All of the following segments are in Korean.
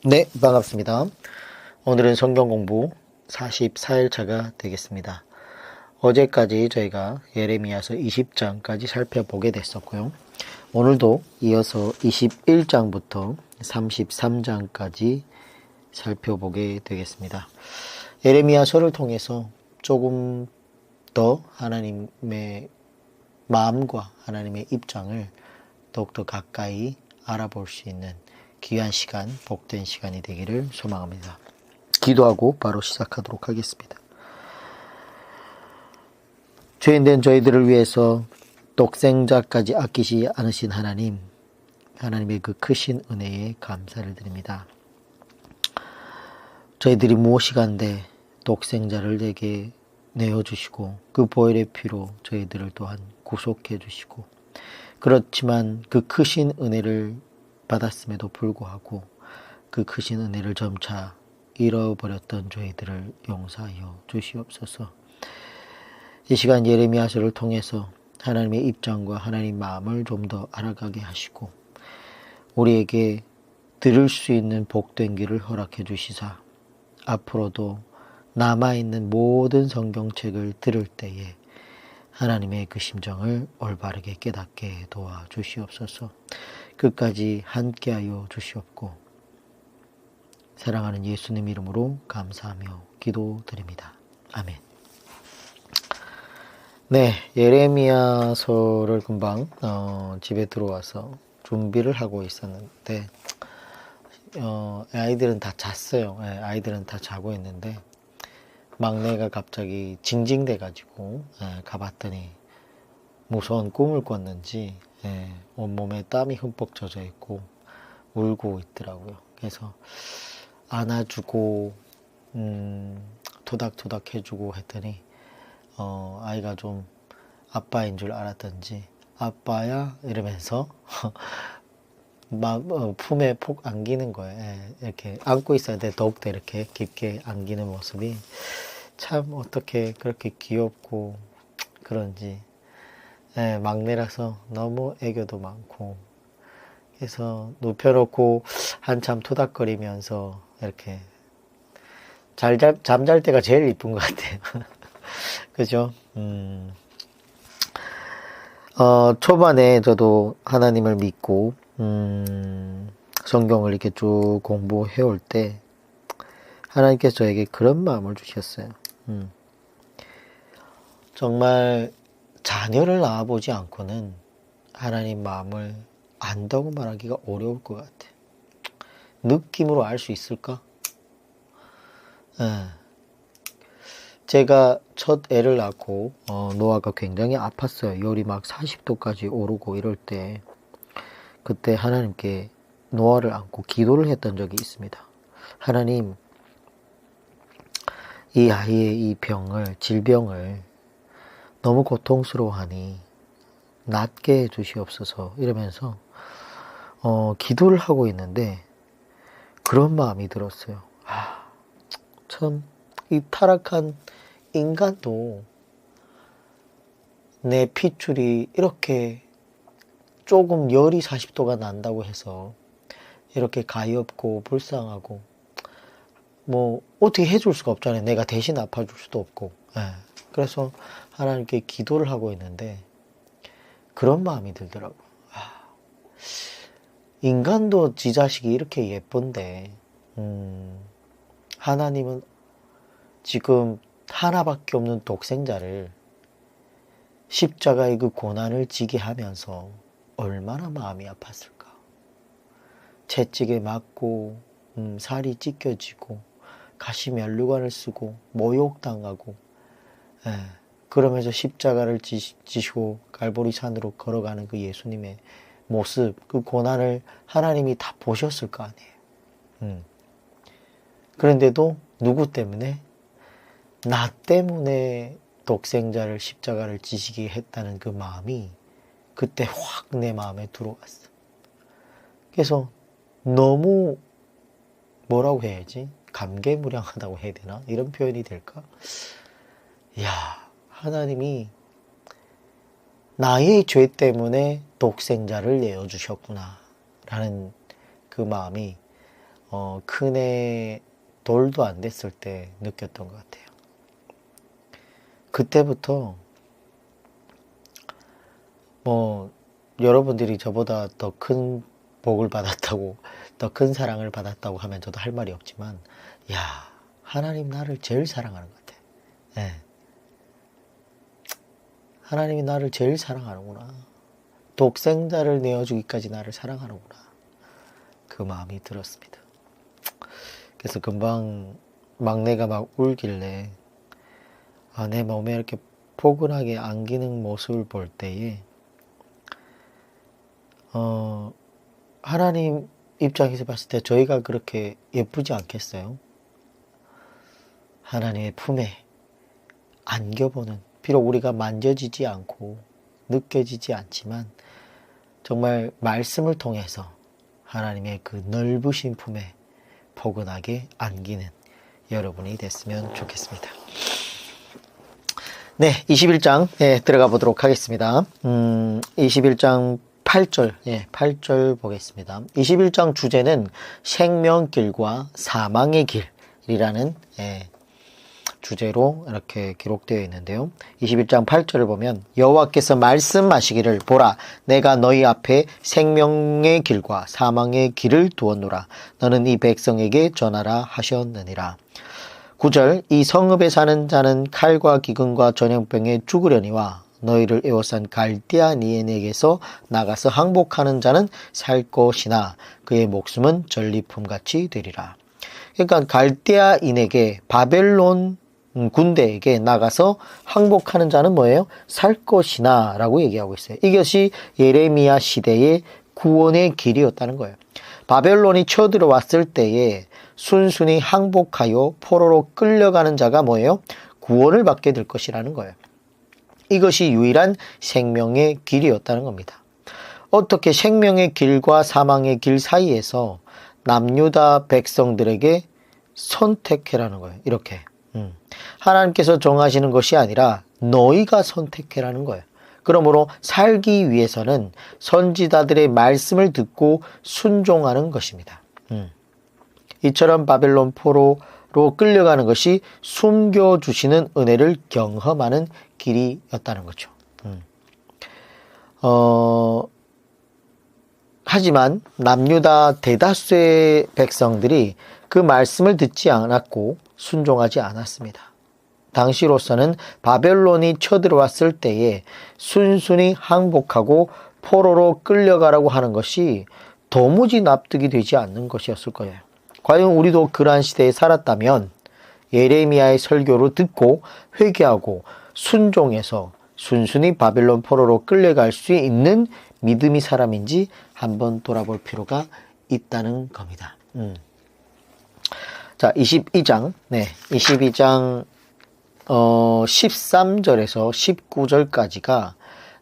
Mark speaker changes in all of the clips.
Speaker 1: 네, 반갑습니다. 오늘은 성경 공부 44일차가 되겠습니다. 어제까지 저희가 예레미야서 20장까지 살펴보게 됐었고요. 오늘도 이어서 21장부터 33장까지 살펴보게 되겠습니다. 예레미야서를 통해서 조금 더 하나님의 마음과 하나님의 입장을 더욱더 가까이 알아볼 수 있는 귀한 시간, 복된 시간이 되기를 소망합니다. 기도하고 바로 시작하도록 하겠습니다. 죄인된 저희들을 위해서 독생자까지 아끼지 않으신 하나님, 하나님의 그 크신 은혜에 감사를 드립니다. 저희들이 무엇이간데 독생자를 내게 내어주시고 그 보혈의 피로 저희들을 또한 구속해 주시고, 그렇지만 그 크신 은혜를 받았음에도 불구하고 그 크신 은혜를 점차 잃어버렸던 저희들을 용서하여 주시옵소서. 이 시간 예레미야서를 통해서 하나님의 입장과 하나님 마음을 좀 더 알아가게 하시고 우리에게 들을 수 있는 복된 길을 허락해 주시사 앞으로도 남아있는 모든 성경책을 들을 때에 하나님의 그 심정을 올바르게 깨닫게 도와주시옵소서. 끝까지 함께하여 주시옵고 사랑하는 예수님 이름으로 감사하며 기도드립니다. 아멘. 네, 예레미야서를 금방 집에 들어와서 준비를 하고 있었는데 아이들은 다 잤어요. 아이들은 다 자고 있는데 막내가 갑자기 징징대 가지고 가봤더니 무서운 꿈을 꿨는지 온몸에 땀이 흠뻑 젖어 있고 울고 있더라고요. 그래서 안아주고 토닥토닥 해주고 했더니 아이가 좀 아빠인 줄 알았던지 아빠야 이러면서 막 품에 푹 안기는 거예요. 이렇게 안고 있어야 돼. 더욱더 이렇게 깊게 안기는 모습이 참 어떻게 그렇게 귀엽고 그런지. 막내라서 너무 애교도 많고 그래서 눕혀놓고 한참 토닥거리면서 이렇게 잠잘 때가 제일 이쁜 것 같아요. 그죠? 초반에 저도 하나님을 믿고 성경을 이렇게 쭉 공부해 올 때 하나님께서 저에게 그런 마음을 주셨어요. 정말 자녀를 낳아보지 않고는 하나님 마음을 안다고 말하기가 어려울 것 같아. 느낌으로 알 수 있을까? 제가 첫 애를 낳고 노아가 굉장히 아팠어요. 열이 막 40도까지 오르고 이럴 때 그때 하나님께 노아를 안고 기도를 했던 적이 있습니다. 하나님, 이 아이의 이 질병을 너무 고통스러워하니 낫게 해주시옵소서 이러면서 기도를 하고 있는데 그런 마음이 들었어요. 참 이 타락한 인간도 내 핏줄이 이렇게 조금 열이 40도가 난다고 해서 이렇게 가엾고 불쌍하고 뭐 어떻게 해줄 수가 없잖아요. 내가 대신 아파줄 수도 없고. 그래서 하나님께 기도를 하고 있는데 그런 마음이 들더라고요. 인간도 지 자식이 이렇게 예쁜데 하나님은 지금 하나밖에 없는 독생자를 십자가의 그 고난을 지게 하면서 얼마나 마음이 아팠을까. 채찍에 맞고 살이 찢겨지고 가시 면류관을 쓰고 모욕당하고 그러면서 십자가를 지시고 갈보리 산으로 걸어가는 그 예수님의 모습, 그 고난을 하나님이 다 보셨을 거 아니에요. 그런데도 누구 때문에? 나 때문에 독생자를 십자가를 지시게 했다는 그 마음이 그때 확 내 마음에 들어왔어. 그래서 너무 뭐라고 해야지? 감개무량하다고 해야 되나? 이런 표현이 될까? 야, 하나님이 나의 죄 때문에 독생자를 내어주셨구나 라는 그 마음이 큰애 돌도 안 됐을 때 느꼈던 것 같아요. 그때부터 여러분들이 저보다 더 큰 복을 받았다고, 더 큰 사랑을 받았다고 하면 저도 할 말이 없지만, 야, 하나님 나를 제일 사랑하는 것 같아. 네. 하나님이 나를 제일 사랑하는구나. 독생자를 내어주기까지 나를 사랑하는구나. 그 마음이 들었습니다. 그래서 금방 막내가 막 울길래, 내 몸에 이렇게 포근하게 안기는 모습을 볼 때에, 하나님 입장에서 봤을 때 저희가 그렇게 예쁘지 않겠어요? 하나님의 품에 안겨보는, 비록 우리가 만져지지 않고 느껴지지 않지만 정말 말씀을 통해서 하나님의 그 넓으신 품에 포근하게 안기는 여러분이 됐으면 좋겠습니다. 네, 21장 들어가 보도록 하겠습니다. 21장 8절, 8절 보겠습니다. 21장 주제는 생명길과 사망의 길이라는 주제로 이렇게 기록되어 있는데요. 21장 8절을 보면 여호와께서 말씀하시기를 보라 내가 너희 앞에 생명의 길과 사망의 길을 두었노라 너는 이 백성에게 전하라 하셨느니라. 9절 이 성읍에 사는 자는 칼과 기근과 전염병에 죽으려니와 너희를 에워싼 갈대아인에게서 나가서 항복하는 자는 살 것이나 그의 목숨은 전리품같이 되리라. 그러니까 갈대아인에게 바벨론 군대에게 나가서 항복하는 자는 뭐예요? 살 것이나 라고 얘기하고 있어요. 이것이 예레미야 시대의 구원의 길이었다는 거예요. 바벨론이 쳐들어왔을 때에 순순히 항복하여 포로로 끌려가는 자가 뭐예요? 구원을 받게 될 것이라는 거예요. 이것이 유일한 생명의 길이었다는 겁니다. 어떻게 생명의 길과 사망의 길 사이에서 남유다 백성들에게 선택해라는 거예요. 이렇게 하나님께서 정하시는 것이 아니라 너희가 선택해라는 거예요. 그러므로 살기 위해서는 선지자들의 말씀을 듣고 순종하는 것입니다. 이처럼 바벨론 포로로 끌려가는 것이 숨겨주시는 은혜를 경험하는 길이었다는 거죠. 하지만 남유다 대다수의 백성들이 그 말씀을 듣지 않았고 순종하지 않았습니다. 당시로서는 바벨론이 쳐들어왔을 때에 순순히 항복하고 포로로 끌려가라고 하는 것이 도무지 납득이 되지 않는 것이었을 거예요. 과연 우리도 그러한 시대에 살았다면 예레미야의 설교를 듣고 회개하고 순종해서 순순히 바벨론 포로로 끌려갈 수 있는 믿음의 사람인지 한번 돌아볼 필요가 있다는 겁니다. 자, 22장 13절에서 19절까지가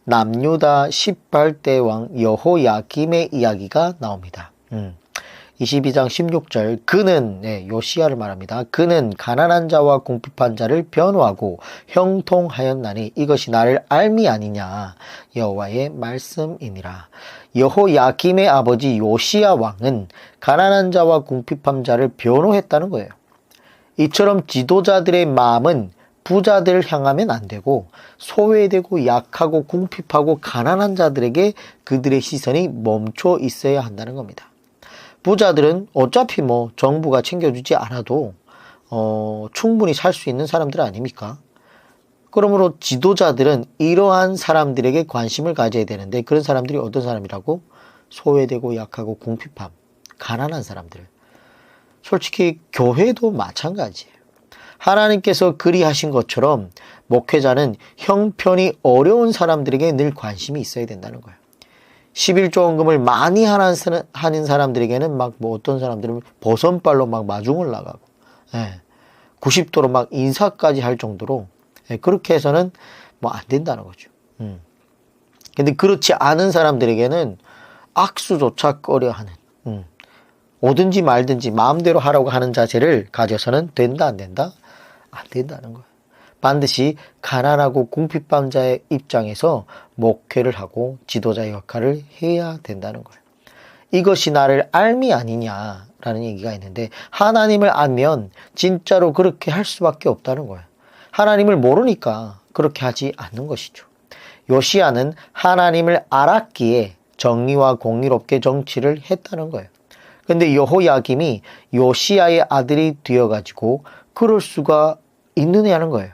Speaker 1: 남유다 18대 왕 여호야김의 이야기가 나옵니다. 22장 16절 그는 요시야를 말합니다. 그는 가난한 자와 궁핍한 자를 변호하고 형통하였나니 이것이 나를 알미 아니냐 여호와의 말씀이니라. 여호야김의 아버지 요시야 왕은 가난한 자와 궁핍한 자를 변호했다는 거예요. 이처럼 지도자들의 마음은 부자들을 향하면 안 되고 소외되고 약하고 궁핍하고 가난한 자들에게 그들의 시선이 멈춰 있어야 한다는 겁니다. 부자들은 어차피 정부가 챙겨주지 않아도 충분히 살 수 있는 사람들 아닙니까? 그러므로 지도자들은 이러한 사람들에게 관심을 가져야 되는데 그런 사람들이 어떤 사람이라고? 소외되고 약하고 궁핍함, 가난한 사람들. 솔직히 교회도 마찬가지예요. 하나님께서 그리하신 것처럼 목회자는 형편이 어려운 사람들에게 늘 관심이 있어야 된다는 거예요. 11조원금을 많이 하는 사람들에게는 어떤 사람들은 버선발로 마중을 나가고 90도로 인사까지 할 정도로 그렇게 해서는 안 된다는 거죠. 근데 그렇지 않은 사람들에게는 악수조차 꺼려하는 오든지 말든지 마음대로 하라고 하는 자세를 가져서는 된다 안 된다? 안 된다는 거예요. 반드시 가난하고 궁핍한 자의 입장에서 목회를 하고 지도자의 역할을 해야 된다는 거예요. 이것이 나를 알미 아니냐 라는 얘기가 있는데, 하나님을 알면 진짜로 그렇게 할 수밖에 없다는 거예요. 하나님을 모르니까 그렇게 하지 않는 것이죠. 요시야는 하나님을 알았기에 정의와 공의롭게 정치를 했다는 거예요. 근데 여호야김이 요시야의 아들이 되어가지고 그럴 수가 있느냐는 거예요.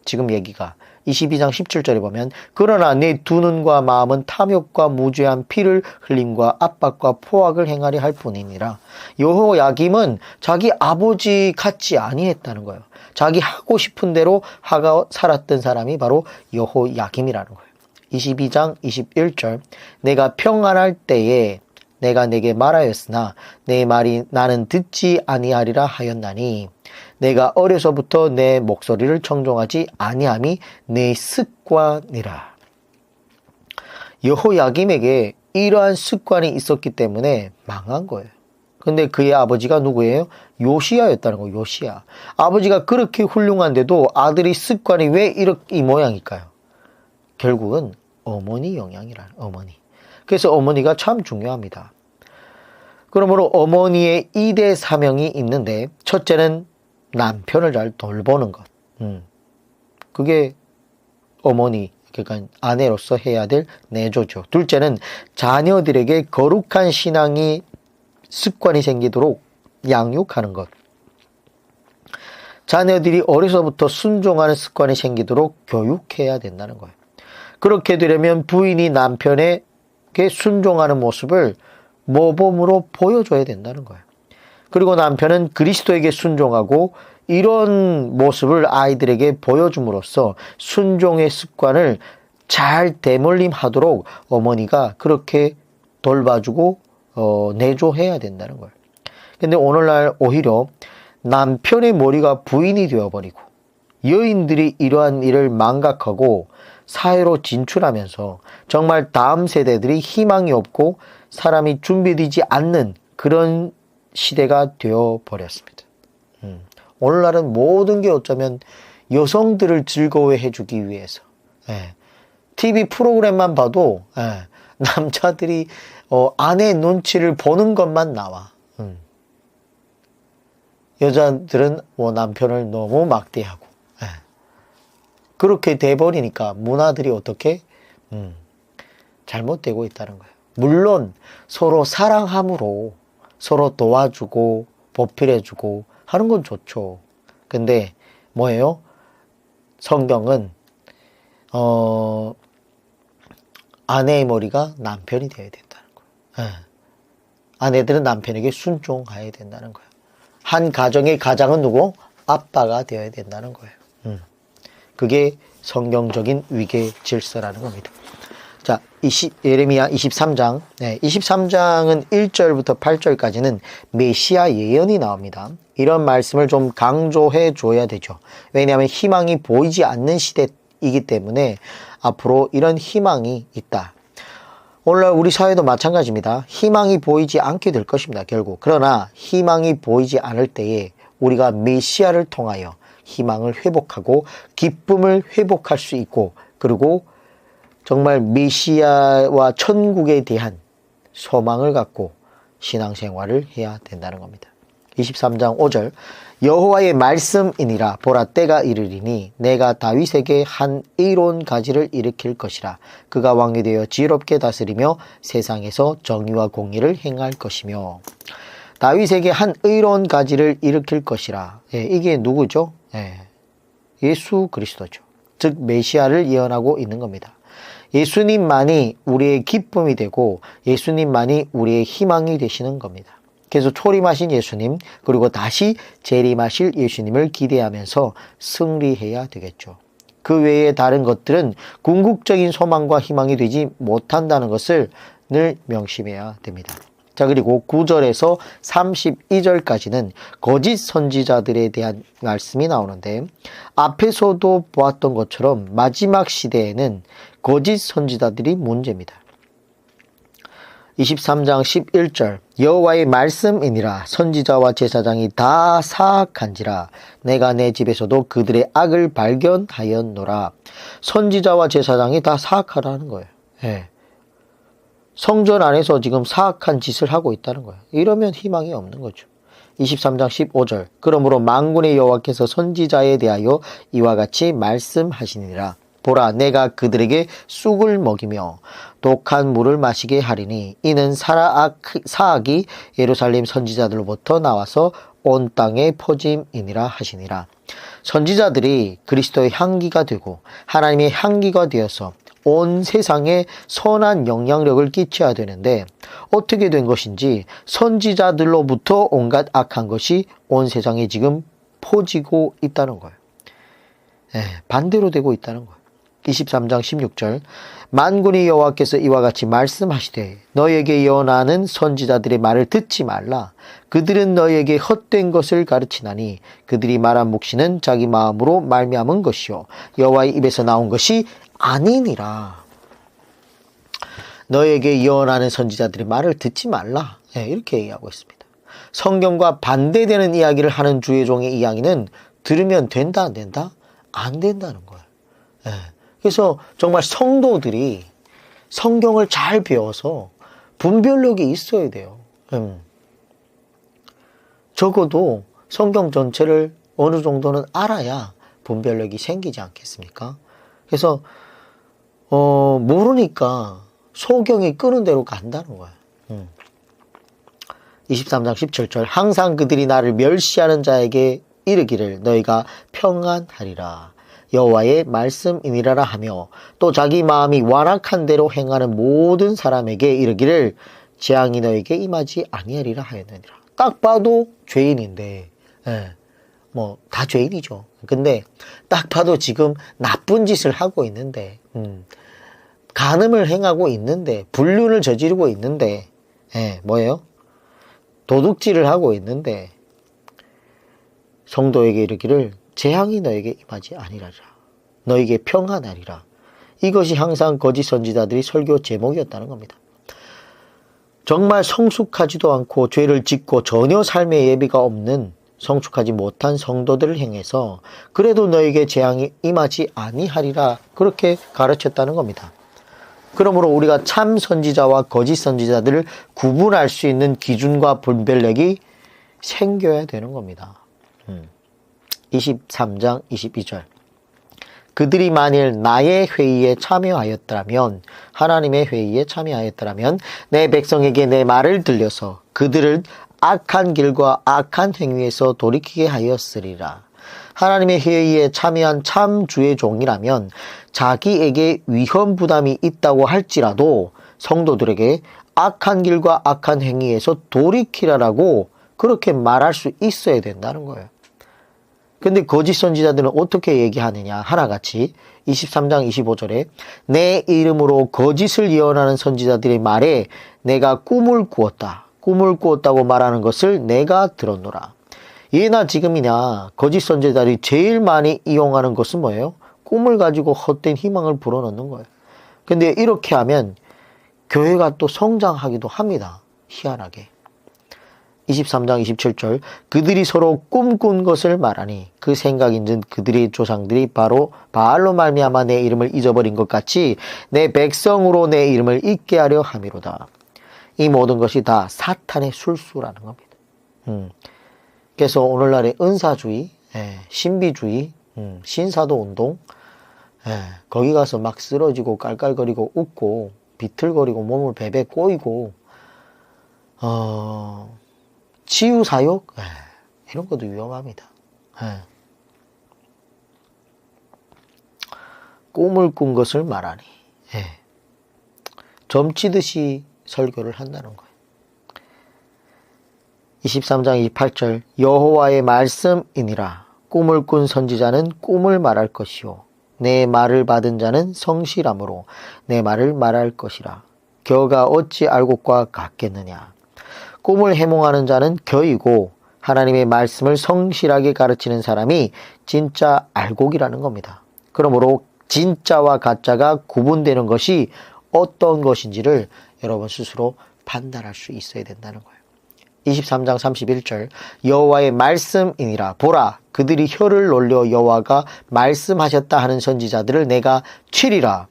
Speaker 1: 지금 얘기가 22장 17절에 보면, 그러나 내 두 눈과 마음은 탐욕과 무죄한 피를 흘림과 압박과 포악을 행하려 할 뿐이니라. 여호야김은 자기 아버지 같지 아니했다는 거예요. 자기 하고 싶은 대로 하고 살았던 사람이 바로 여호야김이라는 거예요. 22장 21절, 내가 평안할 때에 내가 내게 말하였으나 내 말이 나는 듣지 아니하리라 하였나니, 내가 어려서부터 내 목소리를 청종하지 아니함이 내 습관이라. 여호야김에게 이러한 습관이 있었기 때문에 망한 거예요. 근데 그의 아버지가 누구예요? 요시야였다는 거예요. 요시야. 아버지가 그렇게 훌륭한데도 아들이 습관이 왜 이렇게 이 모양일까요? 결국은 어머니 영향이라는, 어머니. 그래서 어머니가 참 중요합니다. 그러므로 어머니의 2대 사명이 있는데, 첫째는 남편을 잘 돌보는 것. 그게 어머니, 그러니까 아내로서 해야 될 내조죠. 둘째는 자녀들에게 거룩한 신앙이 습관이 생기도록 양육하는 것. 자녀들이 어려서부터 순종하는 습관이 생기도록 교육해야 된다는 거예요. 그렇게 되려면 부인이 남편에게 순종하는 모습을 모범으로 보여줘야 된다는 거예요. 그리고 남편은 그리스도에게 순종하고 이런 모습을 아이들에게 보여줌으로써 순종의 습관을 잘 대물림하도록 어머니가 그렇게 돌봐주고 내조해야 된다는 거예요. 근데 오늘날 오히려 남편의 머리가 부인이 되어버리고 여인들이 이러한 일을 망각하고 사회로 진출하면서 정말 다음 세대들이 희망이 없고 사람이 준비되지 않는 그런 시대가 되어버렸습니다. 오늘날은 모든 게 어쩌면 여성들을 즐거워해 주기 위해서, TV 프로그램만 봐도 남자들이 아내 눈치를 보는 것만 나와. 여자들은 남편을 너무 막대하고, 그렇게 돼버리니까 문화들이 어떻게 잘못되고 있다는 거예요. 물론 서로 사랑함으로 서로 도와주고 보필해주고 하는 건 좋죠. 근데 뭐예요? 성경은 아내의 머리가 남편이 되어야 된다는 거예요. 아내들은 남편에게 순종해야 된다는 거예요. 한 가정의 가장은 누구? 아빠가 되어야 된다는 거예요. 그게 성경적인 위계 질서라는 겁니다. 자, 예레미야 23장. 23장은 1절부터 8절까지는 메시아 예언이 나옵니다. 이런 말씀을 좀 강조해 줘야 되죠. 왜냐하면 희망이 보이지 않는 시대이기 때문에 앞으로 이런 희망이 있다. 오늘날 우리 사회도 마찬가지입니다. 희망이 보이지 않게 될 것입니다, 결국. 그러나 희망이 보이지 않을 때에 우리가 메시아를 통하여 희망을 회복하고 기쁨을 회복할 수 있고, 그리고 정말 메시아와 천국에 대한 소망을 갖고 신앙생활을 해야 된다는 겁니다. 23장 5절, 여호와의 말씀이니라. 보라, 때가 이르리니 내가 다윗에게 한 의로운 가지를 일으킬 것이라. 그가 왕이 되어 지혜롭게 다스리며 세상에서 정의와 공의를 행할 것이며. 다윗에게 한 의로운 가지를 일으킬 것이라. 이게 누구죠? 예수 그리스도죠. 즉 메시아를 예언하고 있는 겁니다. 예수님만이 우리의 기쁨이 되고 예수님만이 우리의 희망이 되시는 겁니다. 그래서 초림하신 예수님, 그리고 다시 재림하실 예수님을 기대하면서 승리해야 되겠죠. 그 외에 다른 것들은 궁극적인 소망과 희망이 되지 못한다는 것을 늘 명심해야 됩니다. 자, 그리고 9절에서 32절까지는 거짓 선지자들에 대한 말씀이 나오는데, 앞에서도 보았던 것처럼 마지막 시대에는 거짓 선지자들이 문제입니다. 23장 11절, 여호와의 말씀이니라. 선지자와 제사장이 다 사악한지라. 내가 내 집에서도 그들의 악을 발견하였노라. 선지자와 제사장이 다 사악하라는 거예요. 성전 안에서 지금 사악한 짓을 하고 있다는 거예요. 이러면 희망이 없는 거죠. 23장 15절 그러므로 만군의 여호와께서 선지자에 대하여 이와 같이 말씀하시니라. 보라, 내가 그들에게 쑥을 먹이며 독한 물을 마시게 하리니 이는 사악이 예루살렘 선지자들로부터 나와서 온 땅에 퍼짐이니라 하시니라. 선지자들이 그리스도의 향기가 되고 하나님의 향기가 되어서 온 세상에 선한 영향력을 끼쳐야 되는데 어떻게 된 것인지 선지자들로부터 온갖 악한 것이 온 세상에 지금 퍼지고 있다는 거예요. 반대로 되고 있다는 거예요. 23장 16절 만군의 여호와께서 이와 같이 말씀하시되 너에게 예언하는 선지자들의 말을 듣지 말라. 그들은 너에게 헛된 것을 가르치나니 그들이 말한 묵시는 자기 마음으로 말미암은 것이요 여호와의 입에서 나온 것이 아니니라. 너에게 예언하는 선지자들의 말을 듣지 말라. 이렇게 얘기하고 있습니다. 성경과 반대되는 이야기를 하는 주의 종의 이야기는 들으면 된다 안 된다? 안 된다는 거예요. 그래서 정말 성도들이 성경을 잘 배워서 분별력이 있어야 돼요. 적어도 성경 전체를 어느 정도는 알아야 분별력이 생기지 않겠습니까? 그래서 모르니까 소경이 끄는 대로 간다는 거예요. 23장 17절 항상 그들이 나를 멸시하는 자에게 이르기를 너희가 평안하리라. 여호와의 말씀이니라 하며 또 자기 마음이 완악한 대로 행하는 모든 사람에게 이르기를 재앙이 너에게 임하지 아니하리라 하였느니라. 딱 봐도 죄인인데 뭐 다 죄인이죠. 근데 딱 봐도 지금 나쁜 짓을 하고 있는데 간음을 행하고 있는데 불륜을 저지르고 있는데 뭐예요? 도둑질을 하고 있는데 성도에게 이르기를 재앙이 너에게 임하지 아니하리라. 너에게 평안하리라. 이것이 항상 거짓 선지자들이 설교 제목이었다는 겁니다. 정말 성숙하지도 않고 죄를 짓고 전혀 삶의 예비가 없는 성숙하지 못한 성도들을 향해서 그래도 너에게 재앙이 임하지 아니하리라 그렇게 가르쳤다는 겁니다. 그러므로 우리가 참 선지자와 거짓 선지자들을 구분할 수 있는 기준과 분별력이 생겨야 되는 겁니다. 23장 22절 그들이 만일 나의 회의에 참여하였더라면 하나님의 회의에 참여하였더라면 내 백성에게 내 말을 들려서 그들을 악한 길과 악한 행위에서 돌이키게 하였으리라. 하나님의 회의에 참여한 참 주의 종이라면 자기에게 위험 부담이 있다고 할지라도 성도들에게 악한 길과 악한 행위에서 돌이키라라고 그렇게 말할 수 있어야 된다는 거예요. 근데 거짓 선지자들은 어떻게 얘기하느냐 하나같이 23장 25절에 내 이름으로 거짓을 예언하는 선지자들의 말에 내가 꿈을 꾸었다고 말하는 것을 내가 들었노라. 예나 지금이냐 거짓 선지자들이 제일 많이 이용하는 것은 뭐예요? 꿈을 가지고 헛된 희망을 불어넣는 거예요. 근데 이렇게 하면 교회가 또 성장하기도 합니다. 희한하게. 23장 27절 그들이 서로 꿈꾼 것을 말하니 그 생각인즉 그들의 조상들이 바로 바알로 말미암아 내 이름을 잊어버린 것 같이 내 백성으로 내 이름을 잊게 하려 함이로다. 이 모든 것이 다 사탄의 술수라는 겁니다. 그래서 오늘날의 은사주의, 신비주의, 신사도 운동 거기 가서 막 쓰러지고 깔깔거리고 웃고 비틀거리고 몸을 베베 꼬이고 치유사욕? 이런 것도 위험합니다. 꿈을 꾼 것을 말하니 점치듯이 설교를 한다는 거예요. 23장 28절 여호와의 말씀이니라. 꿈을 꾼 선지자는 꿈을 말할 것이요 내 말을 받은 자는 성실함으로 내 말을 말할 것이라. 겨가 어찌 알곡과 같겠느냐. 꿈을 해몽하는 자는 겨이고 하나님의 말씀을 성실하게 가르치는 사람이 진짜 알곡이라는 겁니다. 그러므로 진짜와 가짜가 구분되는 것이 어떤 것인지를 여러분 스스로 판단할 수 있어야 된다는 거예요. 23장 31절 여호와의 말씀이니라. 보라 그들이 혀를 놀려 여호와가 말씀하셨다 하는 선지자들을 내가 치리라.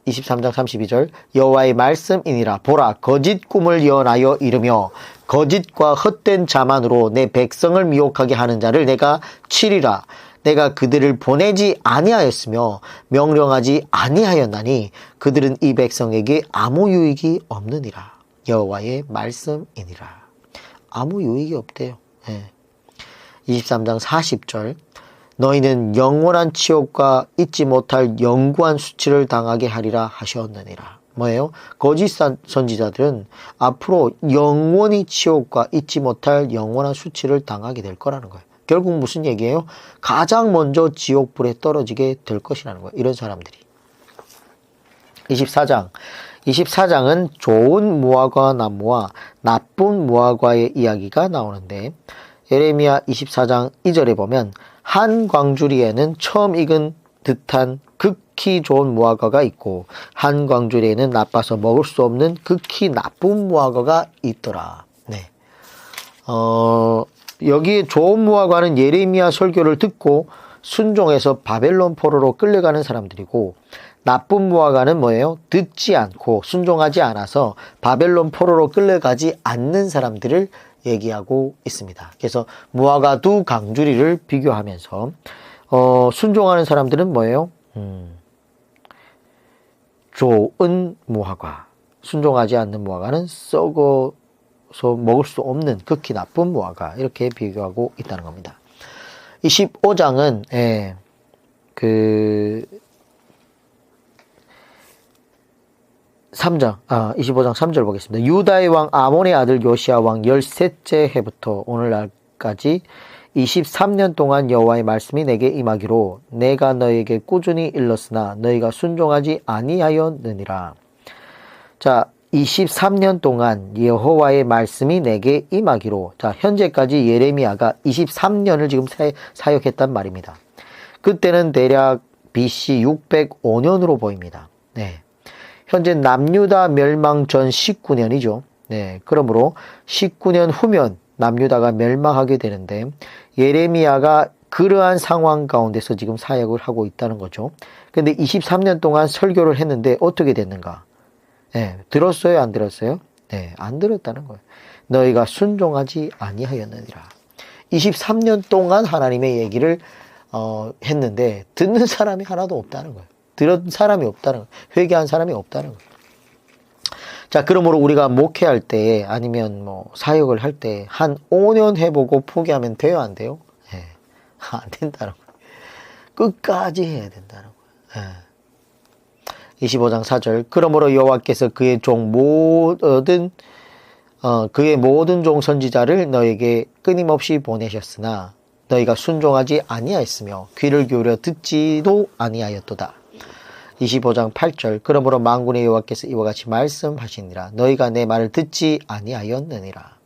Speaker 1: 23장 32절 여호와의 말씀이니라. 보라, 거짓 꿈을 예언하여 이르며 거짓과 헛된 자만으로 내 백성을 미혹하게 하는 자를 내가 치리라. 내가 그들을 보내지 아니하였으며 명령하지 아니하였나니 그들은 이 백성에게 아무 유익이 없느니라. 여호와의 말씀이니라. 아무 유익이 없대요. 23장 40절 너희는 영원한 치욕과 잊지 못할 영구한 수치를 당하게 하리라 하셨느니라. 뭐예요? 거짓 선지자들은 앞으로 영원히 치욕과 잊지 못할 영원한 수치를 당하게 될 거라는 거예요. 결국 무슨 얘기예요? 가장 먼저 지옥불에 떨어지게 될 것이라는 거예요. 이런 사람들이. 24장은 좋은 무화과 나무와 나쁜 무화과의 이야기가 나오는데 예레미야 24장 2절에 보면 한 광주리에는 처음 익은 듯한 극히 좋은 무화과가 있고 한 광주리에는 나빠서 먹을 수 없는 극히 나쁜 무화과가 있더라. 네. 여기에 좋은 무화과는 예레미야 설교를 듣고 순종해서 바벨론 포로로 끌려가는 사람들이고 나쁜 무화과는 뭐예요? 듣지 않고 순종하지 않아서 바벨론 포로로 끌려가지 않는 사람들을 얘기하고 있습니다. 그래서 무화과 두 강주리를 비교하면서 순종하는 사람들은 뭐예요? 좋은 무화과, 순종하지 않는 무화과는 썩어서 먹을 수 없는 극히 나쁜 무화과, 이렇게 비교하고 있다는 겁니다. 25장은 25장 3절 보겠습니다. 유다의 왕 아몬의 아들 요시야 왕 13째 해부터 오늘날까지 23년 동안 여호와의 말씀이 내게 임하기로 내가 너에게 꾸준히 일렀으나 너희가 순종하지 아니하였느니라. 자, 23년 동안 여호와의 말씀이 내게 임하기로. 자, 현재까지 예레미야가 23년을 지금 사역했단 말입니다. 그때는 대략 BC 605년으로 보입니다. 네. 현재 남유다 멸망 전 19년이죠. 네. 그러므로 19년 후면 남유다가 멸망하게 되는데 예레미야가 그러한 상황 가운데서 지금 사역을 하고 있다는 거죠. 근데 23년 동안 설교를 했는데 어떻게 됐는가? 네. 들었어요? 안 들었어요? 네. 안 들었다는 거예요. 너희가 순종하지 아니하였느니라. 23년 동안 하나님의 얘기를 했는데 듣는 사람이 하나도 없다는 거예요. 들은 사람이 없다는 거예요. 회개한 사람이 없다는 거예요. 자, 그러므로 우리가 목회할 때 아니면 뭐 사역을 할 때 한 5년 해보고 포기하면 돼요, 안 돼요? 네. 안 된다는 거예요. 끝까지 해야 된다는 거예요. 네. 25장 4절 그러므로 여호와께서 그의 모든 종 선지자를 너에게 끊임없이 보내셨으나 너희가 순종하지 아니하였으며 귀를 기울여 듣지도 아니하였도다. 25장 8절 그러므로 만군의 여호와께서 이와 같이 말씀하시니라 너희가 내 말을 듣지 아니하였느니라.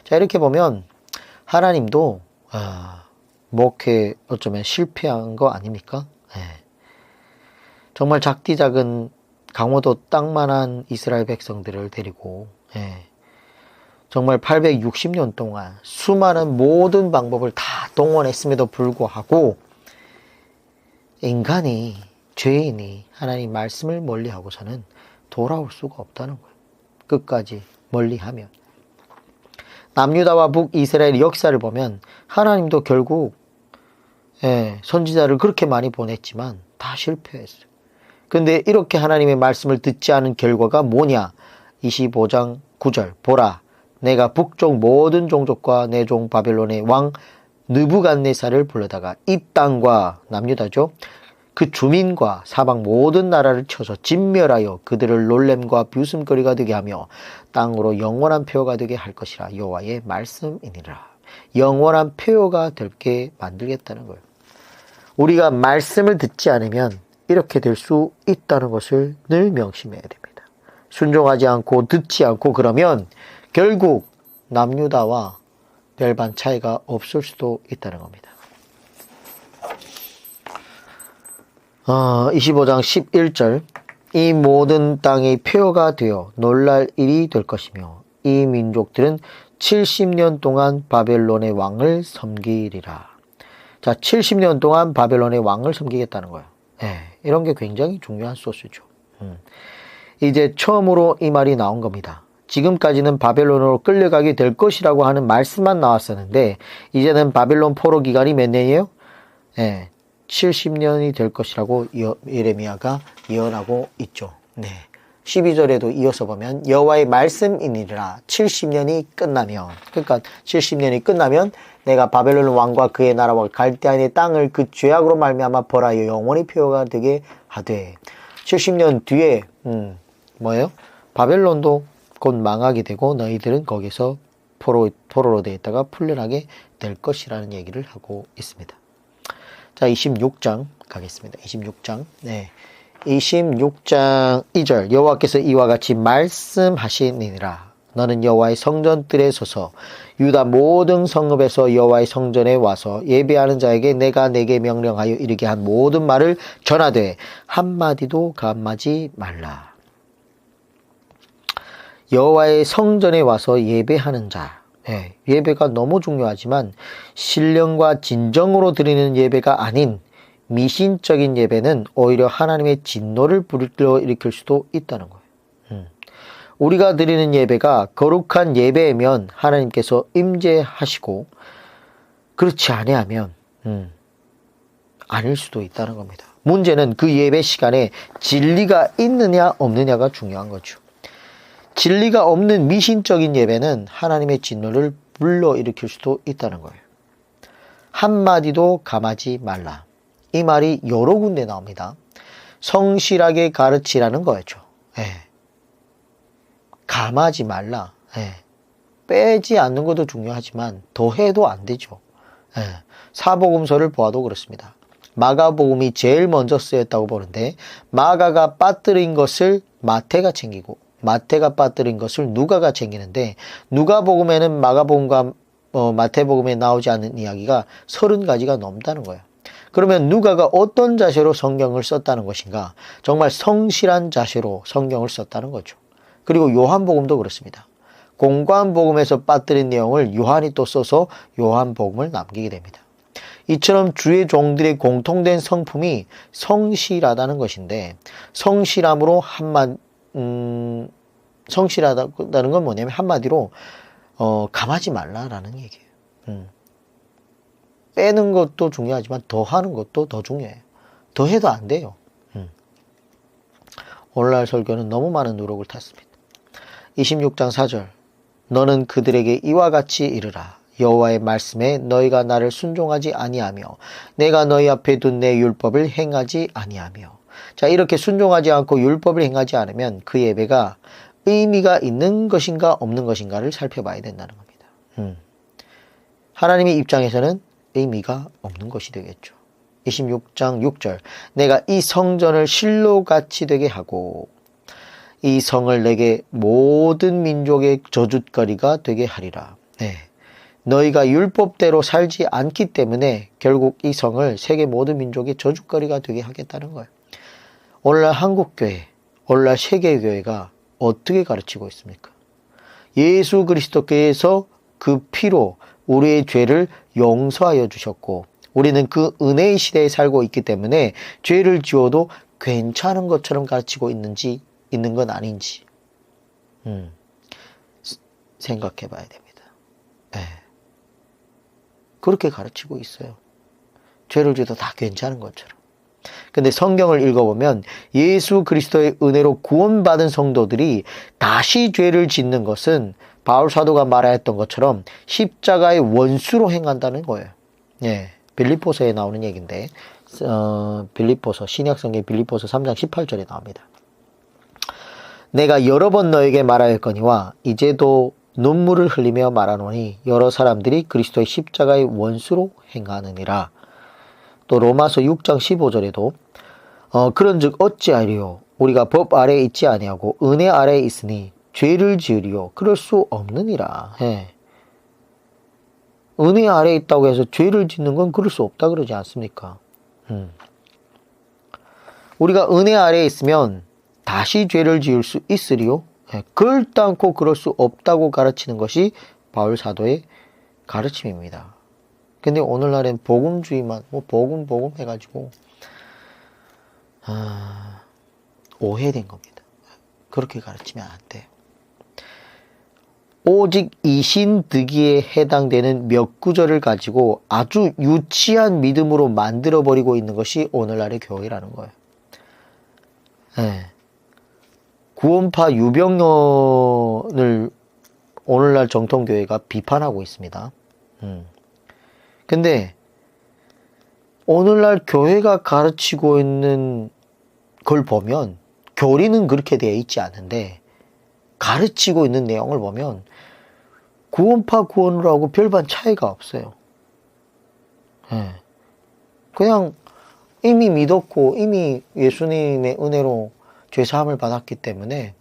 Speaker 1: 자, 이렇게 보면 하나님도 목회 어쩌면 실패한 거 아닙니까? 네. 정말 작디 작은 강호도 땅만한 이스라엘 백성들을 데리고 정말 860년 동안 수많은 모든 방법을 다 동원했음에도 불구하고 죄인이 하나님 말씀을 멀리하고서는 돌아올 수가 없다는 거예요. 끝까지 멀리하면. 남유다와 북이스라엘의 역사를 보면 하나님도 결국 선지자를 그렇게 많이 보냈지만 다 실패했어요. 근데 이렇게 하나님의 말씀을 듣지 않은 결과가 뭐냐? 25장 9절 보라 내가 북쪽 모든 종족과 내 종 바벨론의 왕 느부갓네살을 불러다가 이 땅과 남유다죠. 그 주민과 사방 모든 나라를 쳐서 진멸하여 그들을 놀램과 비웃음거리가 되게 하며 땅으로 영원한 표가 되게 할 것이라. 여호와의 말씀이니라. 영원한 표가 되게 만들겠다는 거예요. 우리가 말씀을 듣지 않으면 이렇게 될 수 있다는 것을 늘 명심해야 됩니다. 순종하지 않고 듣지 않고 그러면 결국 남유다와 별반 차이가 없을 수도 있다는 겁니다. 25장 11절 이 모든 땅이 표가 되어 놀랄 일이 될 것이며 이 민족들은 70년 동안 바벨론의 왕을 섬기리라. 자, 70년 동안 바벨론의 왕을 섬기겠다는 거예요. 이런 게 굉장히 중요한 소스죠. 이제 처음으로 이 말이 나온 겁니다. 지금까지는 바벨론으로 끌려가게 될 것이라고 하는 말씀만 나왔었는데 이제는 바벨론 포로 기간이 몇 년이에요? 70년이 될 것이라고 예레미야가 예언하고 있죠. 12절에도 이어서 보면 여호와의 말씀이니라 70년이 끝나면, 그러니까 70년이 끝나면 내가 바벨론 왕과 그의 나라와 갈대아인의 땅을 그 죄악으로 말미암아 벌하여 영원히 표효가 되게 하되, 70년 뒤에 뭐예요? 바벨론도 곧 망하게 되고 너희들은 거기서 포로로 되어 있다가 풀려나게 될 것이라는 얘기를 하고 있습니다. 자, 26장 가겠습니다. 26장. 26장 2절. 여호와께서 이와 같이 말씀하시니라. 너는 여호와의 성전뜰에 서서 유다 모든 성읍에서 여호와의 성전에 와서 예배하는 자에게 내가 내게 명령하여 이르게 한 모든 말을 전하되 한마디도 감하지 말라. 여호와의 성전에 와서 예배하는 자. 예배가 너무 중요하지만 신령과 진정으로 드리는 예배가 아닌 미신적인 예배는 오히려 하나님의 진노를 불러일으킬 수도 있다는 거예요. 우리가 드리는 예배가 거룩한 예배면 하나님께서 임재하시고 그렇지 아니하면 아닐 수도 있다는 겁니다. 문제는 그 예배 시간에 진리가 있느냐 없느냐가 중요한 거죠. 진리가 없는 미신적인 예배는 하나님의 진노를 불러일으킬 수도 있다는 거예요. 한마디도 감하지 말라. 이 말이 여러 군데 나옵니다. 성실하게 가르치라는 거였죠. 감하지 말라. 빼지 않는 것도 중요하지만 더해도 안 되죠. 사복음서를 보아도 그렇습니다. 마가복음이 제일 먼저 쓰였다고 보는데 마가가 빠뜨린 것을 마태가 챙기고 마태가 빠뜨린 것을 누가가 챙기는데 누가복음에는 마가복음과 마태복음에 나오지 않는 이야기가 30가지가 넘다는 거예요. 그러면 누가가 어떤 자세로 성경을 썼다는 것인가? 정말 성실한 자세로 성경을 썼다는 거죠. 그리고 요한복음도 그렇습니다. 공관복음에서 빠뜨린 내용을 요한이 또 써서 요한복음을 남기게 됩니다. 이처럼 주의 종들의 공통된 성품이 성실하다는 것인데 성실함으로 성실하다는 건 뭐냐면 한마디로 감하지 말라라는 얘기예요. 빼는 것도 중요하지만 더하는 것도 더 중요해요. 더해도 안 돼요. 오늘날 설교는 너무 많은 누룩을 탔습니다. 26장 4절. 너는 그들에게 이와 같이 이르라. 여호와의 말씀에 너희가 나를 순종하지 아니하며 내가 너희 앞에 둔 내 율법을 행하지 아니하며. 자, 이렇게 순종하지 않고 율법을 행하지 않으면 그 예배가 의미가 있는 것인가 없는 것인가를 살펴봐야 된다는 겁니다. 하나님의 입장에서는 의미가 없는 것이 되겠죠. 26장 6절. 내가 이 성전을 실로같이 되게 하고 이 성을 내게 모든 민족의 저주거리가 되게 하리라. 너희가 율법대로 살지 않기 때문에 결국 이 성을 세계 모든 민족의 저주거리가 되게 하겠다는 거예요. 오늘날 한국교회, 오늘날 세계교회가 어떻게 가르치고 있습니까? 예수 그리스도께서 그 피로 우리의 죄를 용서하여 주셨고 우리는 그 은혜의 시대에 살고 있기 때문에 죄를 지어도 괜찮은 것처럼 가르치고 있는 건 아닌지 생각해 봐야 됩니다. 그렇게 가르치고 있어요. 죄를 지어도 다 괜찮은 것처럼. 근데 성경을 읽어보면 예수 그리스도의 은혜로 구원받은 성도들이 다시 죄를 짓는 것은 바울 사도가 말하였던 것처럼 십자가의 원수로 행한다는 거예요. 빌립보서에 나오는 얘기인데 빌립보서 신약성경 빌립보서 3장 18절에 나옵니다. 내가 여러 번 너에게 말하였거니와 이제도 눈물을 흘리며 말하노니 여러 사람들이 그리스도의 십자가의 원수로 행하느니라. 또 로마서 6장 15절에도 그런즉 어찌하리요 우리가 법 아래에 있지 아니하고 은혜 아래에 있으니 죄를 지으리요 그럴 수 없느니라. 은혜 아래에 있다고 해서 죄를 짓는 건 그럴 수 없다 그러지 않습니까? 우리가 은혜 아래에 있으면 다시 죄를 지을 수 있으리요? 결단코 그럴 수 없다고 가르치는 것이 바울 사도의 가르침입니다. 근데 오늘날엔 복음주의만 복음 해가지고 오해된 겁니다. 그렇게 가르치면 안 돼요. 오직 이신득이에 해당되는 몇 구절을 가지고 아주 유치한 믿음으로 만들어버리고 있는 것이 오늘날의 교회라는 거예요. 네. 구원파 유병론을 오늘날 정통교회가 비판하고 있습니다. 근데 오늘날 교회가 가르치고 있는 걸 보면 교리는 그렇게 되어 있지 않은데 가르치고 있는 내용을 보면 구원파 구원으로하고 별반 차이가 없어요. 네. 그냥 이미 믿었고 이미 예수님의 은혜로 죄사함을 받았기 때문에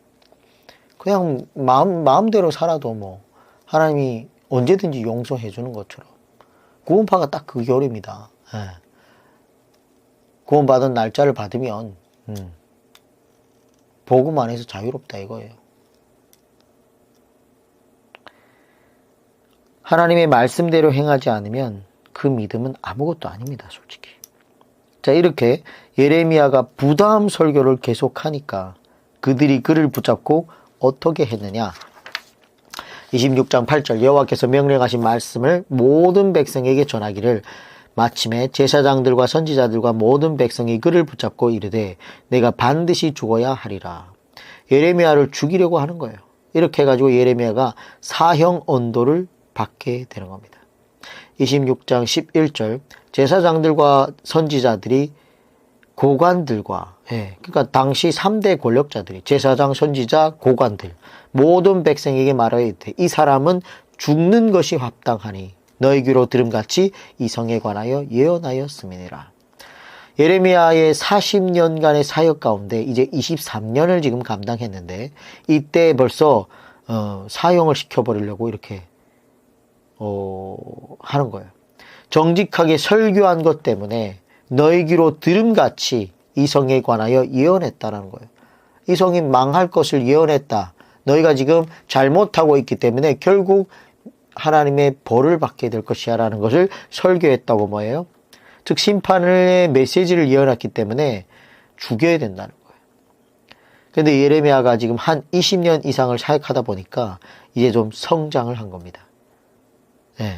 Speaker 1: 그냥 마음대로 살아도 뭐 하나님이 언제든지 용서해 주는 것처럼 구원파가 딱 그 교리입니다. 네. 구원받은 날짜를 받으면 복음 안에서 자유롭다 이거예요. 하나님의 말씀대로 행하지 않으면 그 믿음은 아무것도 아닙니다, 솔직히. 자, 이렇게 예레미야가 부담 설교를 계속하니까 그들이 그를 붙잡고 어떻게 했느냐. 26장 8절 여호와께서 명령하신 말씀을 모든 백성에게 전하기를 마침에 제사장들과 선지자들과 모든 백성이 그를 붙잡고 이르되 내가 반드시 죽어야 하리라. 예레미야를 죽이려고 하는 거예요. 이렇게 해가지고 예레미야가 사형 언도를 받게 되는 겁니다. 26장 11절 제사장들과 선지자들이 고관들과 그러니까 당시 3대 권력자들이 제사장, 선지자, 고관들 모든 백성에게 말하여 이르되 이 사람은 죽는 것이 합당하니 너희 귀로 들음같이 이 성에 관하여 예언하였음이니라. 예레미야의 40년간의 사역 가운데 이제 23년을 지금 감당했는데 이때 벌써 사형을 시켜버리려고 이렇게 하는 거예요. 정직하게 설교한 것 때문에 너희 귀로 들음같이 이 성에 관하여 예언했다라는 거예요. 이 성이 망할 것을 예언했다. 너희가 지금 잘못하고 있기 때문에 결국 하나님의 벌을 받게 될 것이야 라는 것을 설교했다고 뭐예요? 즉 심판의 메시지를 예언했기 때문에 죽여야 된다는 거예요. 그런데 예레미야가 지금 한 20년 이상을 사역하다 보니까 이제 좀 성장을 한 겁니다. 네.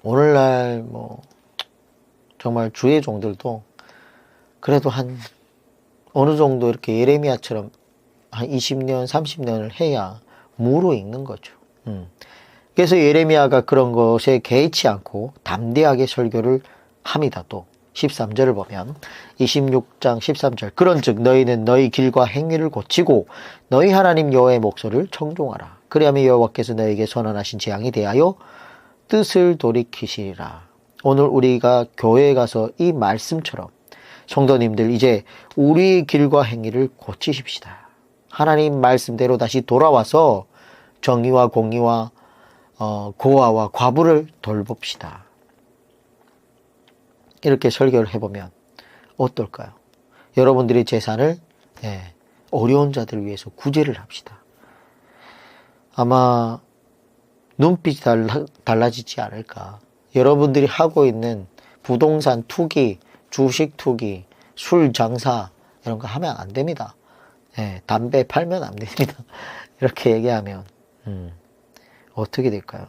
Speaker 1: 오늘날 뭐 정말 주의 종들도 그래도 한 어느 정도 이렇게 예레미야처럼 한 20년, 30년을 해야 무르익는 거죠. 그래서 예레미야가 그런 것에 개의치 않고 담대하게 설교를 합니다. 또 13절을 보면 26장 13절 그런즉 너희는 너희 길과 행위를 고치고 너희 하나님 여호와의 목소리를 청종하라. 그리하면 여호와께서 너희에게 선언하신 재앙에 대하여 뜻을 돌이키시리라. 오늘 우리가 교회에 가서 이 말씀처럼 성도님들 이제 우리의 길과 행위를 고치십시다. 하나님 말씀대로 다시 돌아와서 정의와 공의와 고아와 과부를 돌봅시다. 이렇게 설교를 해보면 어떨까요? 여러분들의 재산을 어려운 자들을 위해서 구제를 합시다. 아마 눈빛이 달라지지 않을까. 여러분들이 하고 있는 부동산 투기, 주식 투기, 술 장사 이런 거 하면 안 됩니다. 담배 팔면 안 됩니다. 이렇게 얘기하면 어떻게 될까요?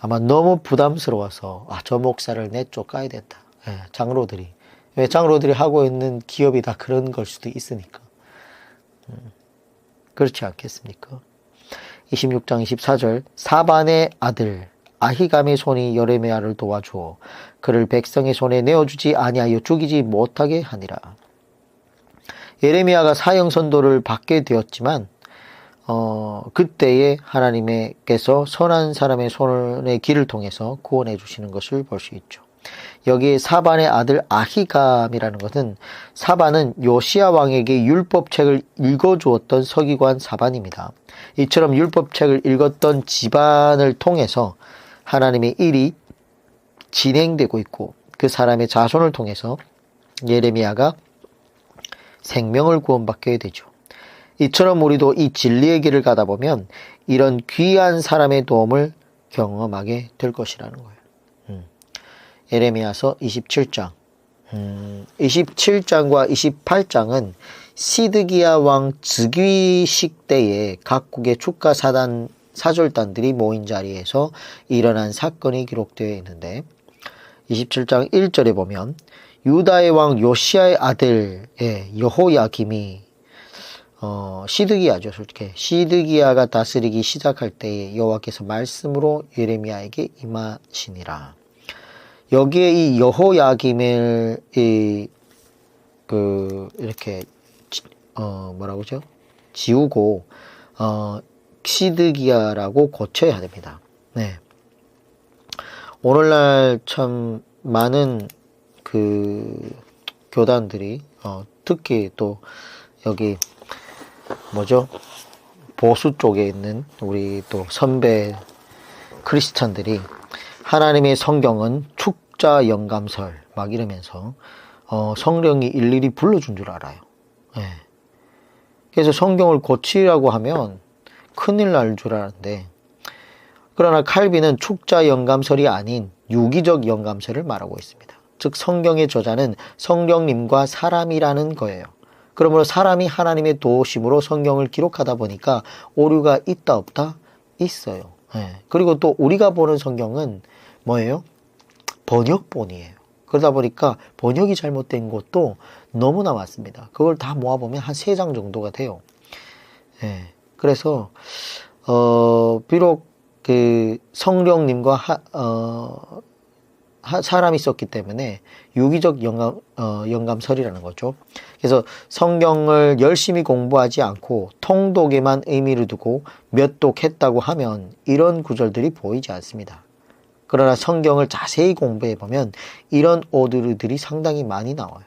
Speaker 1: 아마 너무 부담스러워서 저 목사를 내쫓아야 된다. 장로들이. 왜 장로들이 하고 있는 기업이 다 그런 걸 수도 있으니까. 그렇지 않겠습니까? 26장 24절 사반의 아들 아히감의 손이 예레미야를 도와주어 그를 백성의 손에 내어주지 아니하여 죽이지 못하게 하니라. 예레미야가 사형 선고를 받게 되었지만 그때에 하나님께서 선한 사람의 손의 길을 통해서 구원해 주시는 것을 볼 수 있죠. 여기에 사반의 아들 아히감이라는 것은 사반은 요시야 왕에게 율법책을 읽어주었던 서기관 사반입니다. 이처럼 율법책을 읽었던 집안을 통해서 하나님의 일이 진행되고 있고 그 사람의 자손을 통해서 예레미야가 생명을 구원받게 되죠. 이처럼 우리도 이 진리의 길을 가다 보면 이런 귀한 사람의 도움을 경험하게 될 것이라는 거예요. 예레미야서 27장 27장과 28장은 시드기야 왕 즉위식 때에 각국의 축가 사절단들이 모인 자리에서 일어난 사건이 기록되어 있는데 27장 1절에 보면 유다의 왕 요시야의 아들 여호야김이 시드기야죠. 솔직히 시드기야가 다스리기 시작할 때에 여호와께서 말씀으로 예레미야에게 임하시니라. 여기에 이 여호야김을 이렇게 뭐라고죠? 지우고 시드기야라고 고쳐야 됩니다. 네. 오늘날 참 많은 교단들이 특히 또 여기 보수 쪽에 있는 우리 또 선배 크리스찬들이 하나님의 성경은 축자 영감설 막 이러면서 성령이 일일이 불러준 줄 알아요. 네. 그래서 성경을 고치라고 하면 큰일 날 줄 알았는데, 그러나 칼빈은 축자 영감설이 아닌 유기적 영감설을 말하고 있습니다. 즉 성경의 저자는 성령님과 사람이라는 거예요. 그러므로 사람이 하나님의 도우심으로 성경을 기록하다 보니까 오류가 있다 없다? 있어요. 네. 그리고 또 우리가 보는 성경은 뭐예요? 번역본이에요. 그러다 보니까 번역이 잘못된 것도 너무나 많습니다. 그걸 다 모아보면 한 3장 정도가 돼요. 네. 그래서 비록 성령님과 사람이 있었기 때문에 유기적 영감설이라는 거죠. 그래서 성경을 열심히 공부하지 않고 통독에만 의미를 두고 몇 독했다고 하면 이런 구절들이 보이지 않습니다. 그러나 성경을 자세히 공부해 보면 이런 오류들이 상당히 많이 나와요.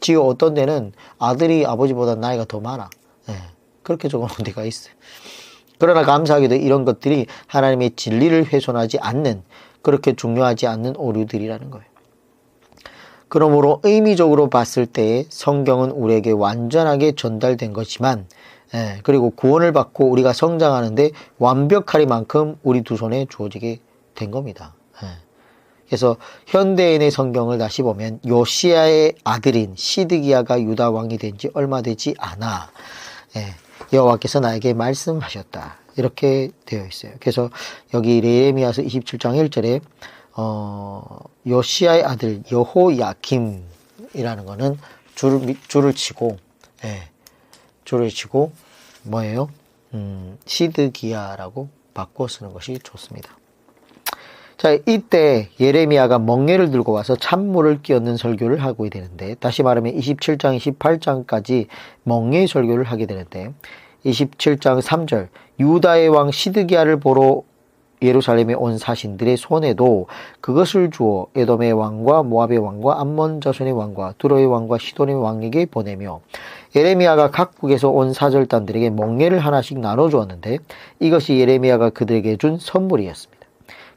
Speaker 1: 지금 어떤 데는 아들이 아버지보다 나이가 더 많아. 네, 그렇게 적어놓은 데가 있어요. 그러나 감사하게도 이런 것들이 하나님의 진리를 훼손하지 않는, 그렇게 중요하지 않는 오류들이라는 거예요. 그러므로 의미적으로 봤을 때 성경은 우리에게 완전하게 전달된 것이지만, 그리고 구원을 받고 우리가 성장하는데 완벽하리만큼 우리 두 손에 주어지게 된 겁니다. 그래서 현대인의 성경을 다시 보면 요시야의 아들인 시드기야가 유다 왕이 된 지 얼마 되지 않아 여호와께서 나에게 말씀하셨다, 이렇게 되어 있어요. 그래서 여기 예레미야서 27장 1절에 요시야의 아들 여호야김이라는 거는 줄을 치고 뭐예요? 시드기야라고 바꿔 쓰는 것이 좋습니다. 자, 이때 예레미야가 멍에를 들고 와서 찬물을 끼얹는 설교를 하고 되는데, 다시 말하면 27장, 28장까지 멍에 설교를 하게 되는데, 27장 3절, 유다의 왕 시드기야를 보러 예루살렘에 온 사신들의 손에도 그것을 주어 에돔의 왕과 모압의 왕과 암몬 자손의 왕과 두로의 왕과 시돈의 왕에게 보내며, 예레미야가 각국에서 온 사절단들에게 멍에를 하나씩 나눠주었는데 이것이 예레미야가 그들에게 준 선물이었습니다.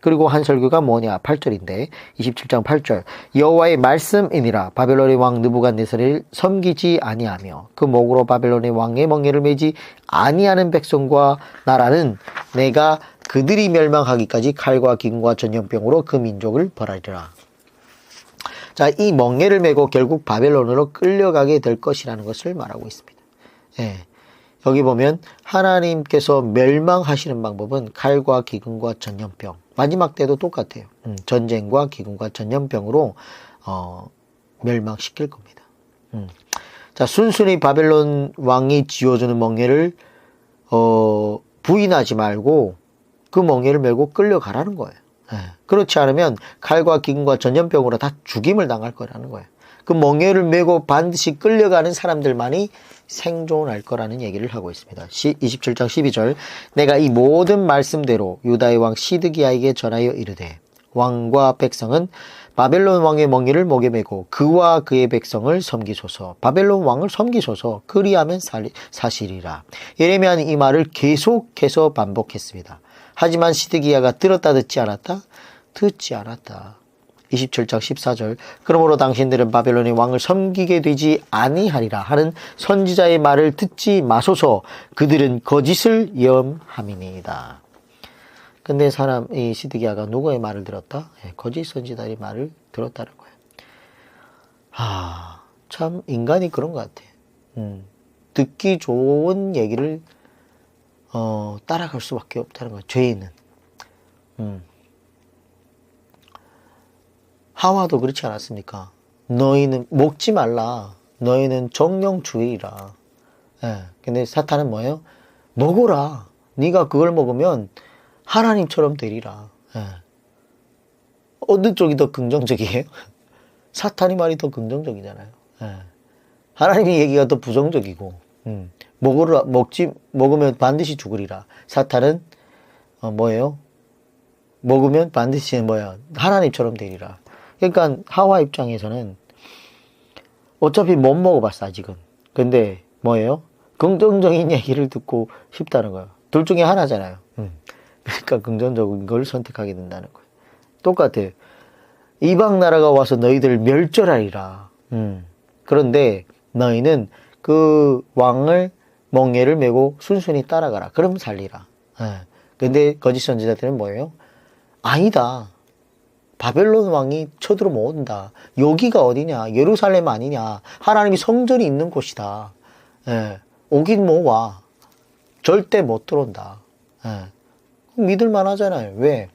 Speaker 1: 그리고 한 설교가 뭐냐? 8절인데 27장 8절, 여호와의 말씀이니라. 바벨론의 왕 느부갓네살을 섬기지 아니하며 그 목으로 바벨론의 왕의 멍에를 매지 아니하는 백성과 나라는 내가 그들이 멸망하기까지 칼과 기근과 전염병으로 그 민족을 벌하리라. 자, 이 멍에를 메고 결국 바벨론으로 끌려가게 될 것이라는 것을 말하고 있습니다. 여기 보면 하나님께서 멸망하시는 방법은 칼과 기근과 전염병, 마지막 때도 똑같아요. 전쟁과 기근과 전염병으로 멸망시킬 겁니다. 자, 순순히 바벨론 왕이 지어주는 멍에를 부인하지 말고 그 멍에를 메고 끌려가라는 거예요. 그렇지 않으면 칼과 기근과 전염병으로 다 죽임을 당할 거라는 거예요. 그 멍에를 메고 반드시 끌려가는 사람들만이 생존할 거라는 얘기를 하고 있습니다. 27장 12절, 내가 이 모든 말씀대로 유다의 왕 시드기야에게 전하여 이르되 왕과 백성은 바벨론 왕의 멍에를 목에 메고 그와 그의 백성을 섬기소서. 바벨론 왕을 섬기소서. 그리하면 사시리라. 예레미야는 이 말을 계속해서 반복했습니다. 하지만 시드기야가 들었다 듣지 않았다? 듣지 않았다. 27장 14절, 그러므로 당신들은 바벨론의 왕을 섬기게 되지 아니하리라 하는 선지자의 말을 듣지 마소서. 그들은 거짓을 예언함이니이다. 근데 이 시드기야가 누구의 말을 들었다? 거짓 선지자의 말을 들었다는 거예요. 참 인간이 그런 것 같아. 듣기 좋은 얘기를 따라갈 수밖에 없다는 거야. 죄인은. 하와도 그렇지 않았습니까? 너희는 먹지 말라. 너희는 정령주의라. 예. 근데 사탄은 뭐예요? 먹어라. 네가 그걸 먹으면 하나님처럼 되리라. 예. 어느 쪽이 더 긍정적이에요? 사탄이 말이 더 긍정적이잖아요. 예. 하나님의 얘기가 더 부정적이고, 먹으면 반드시 죽으리라. 사탄은, 뭐예요? 먹으면 반드시 하나님처럼 되리라. 그러니까 하와 입장에서는 어차피 못 먹어봤어, 아직은. 근데 뭐예요? 긍정적인 얘기를 듣고 싶다는 거예요. 둘 중에 하나잖아요. 그러니까 긍정적인 걸 선택하게 된다는 거예요. 똑같아요. 이방 나라가 와서 너희들 멸절하리라. 그런데 너희는 그 왕을 멍에를 메고 순순히 따라가라. 그럼 살리라. 근데 거짓 선지자들은 뭐예요? 아니다. 바벨론 왕이 쳐들어 못 온다. 여기가 어디냐? 예루살렘 아니냐? 하나님이 성전이 있는 곳이다. 오긴 뭐 와. 절대 못 들어온다. 믿을만 하잖아요. 왜?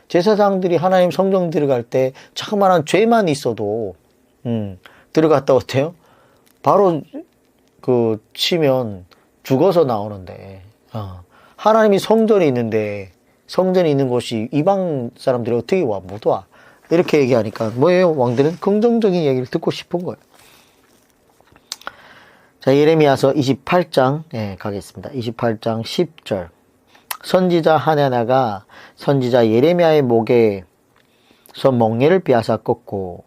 Speaker 1: 제사장들이 하나님 성전 들어갈 때 자그마한 죄만 있어도 들어갔다 어때요? 바로 그 치면 죽어서 나오는데 하나님이 성전이 있는데 성전이 있는 곳이 이방 사람들이 어떻게 와? 못 와. 이렇게 얘기하니까 뭐예요? 왕들은 긍정적인 얘기를 듣고 싶은 거예요. 자, 예레미야서 28장 가겠습니다. 28장 10절. 선지자 하나나가 선지자 예레미야의 목에서 멍에를 빼앗아 꺾고,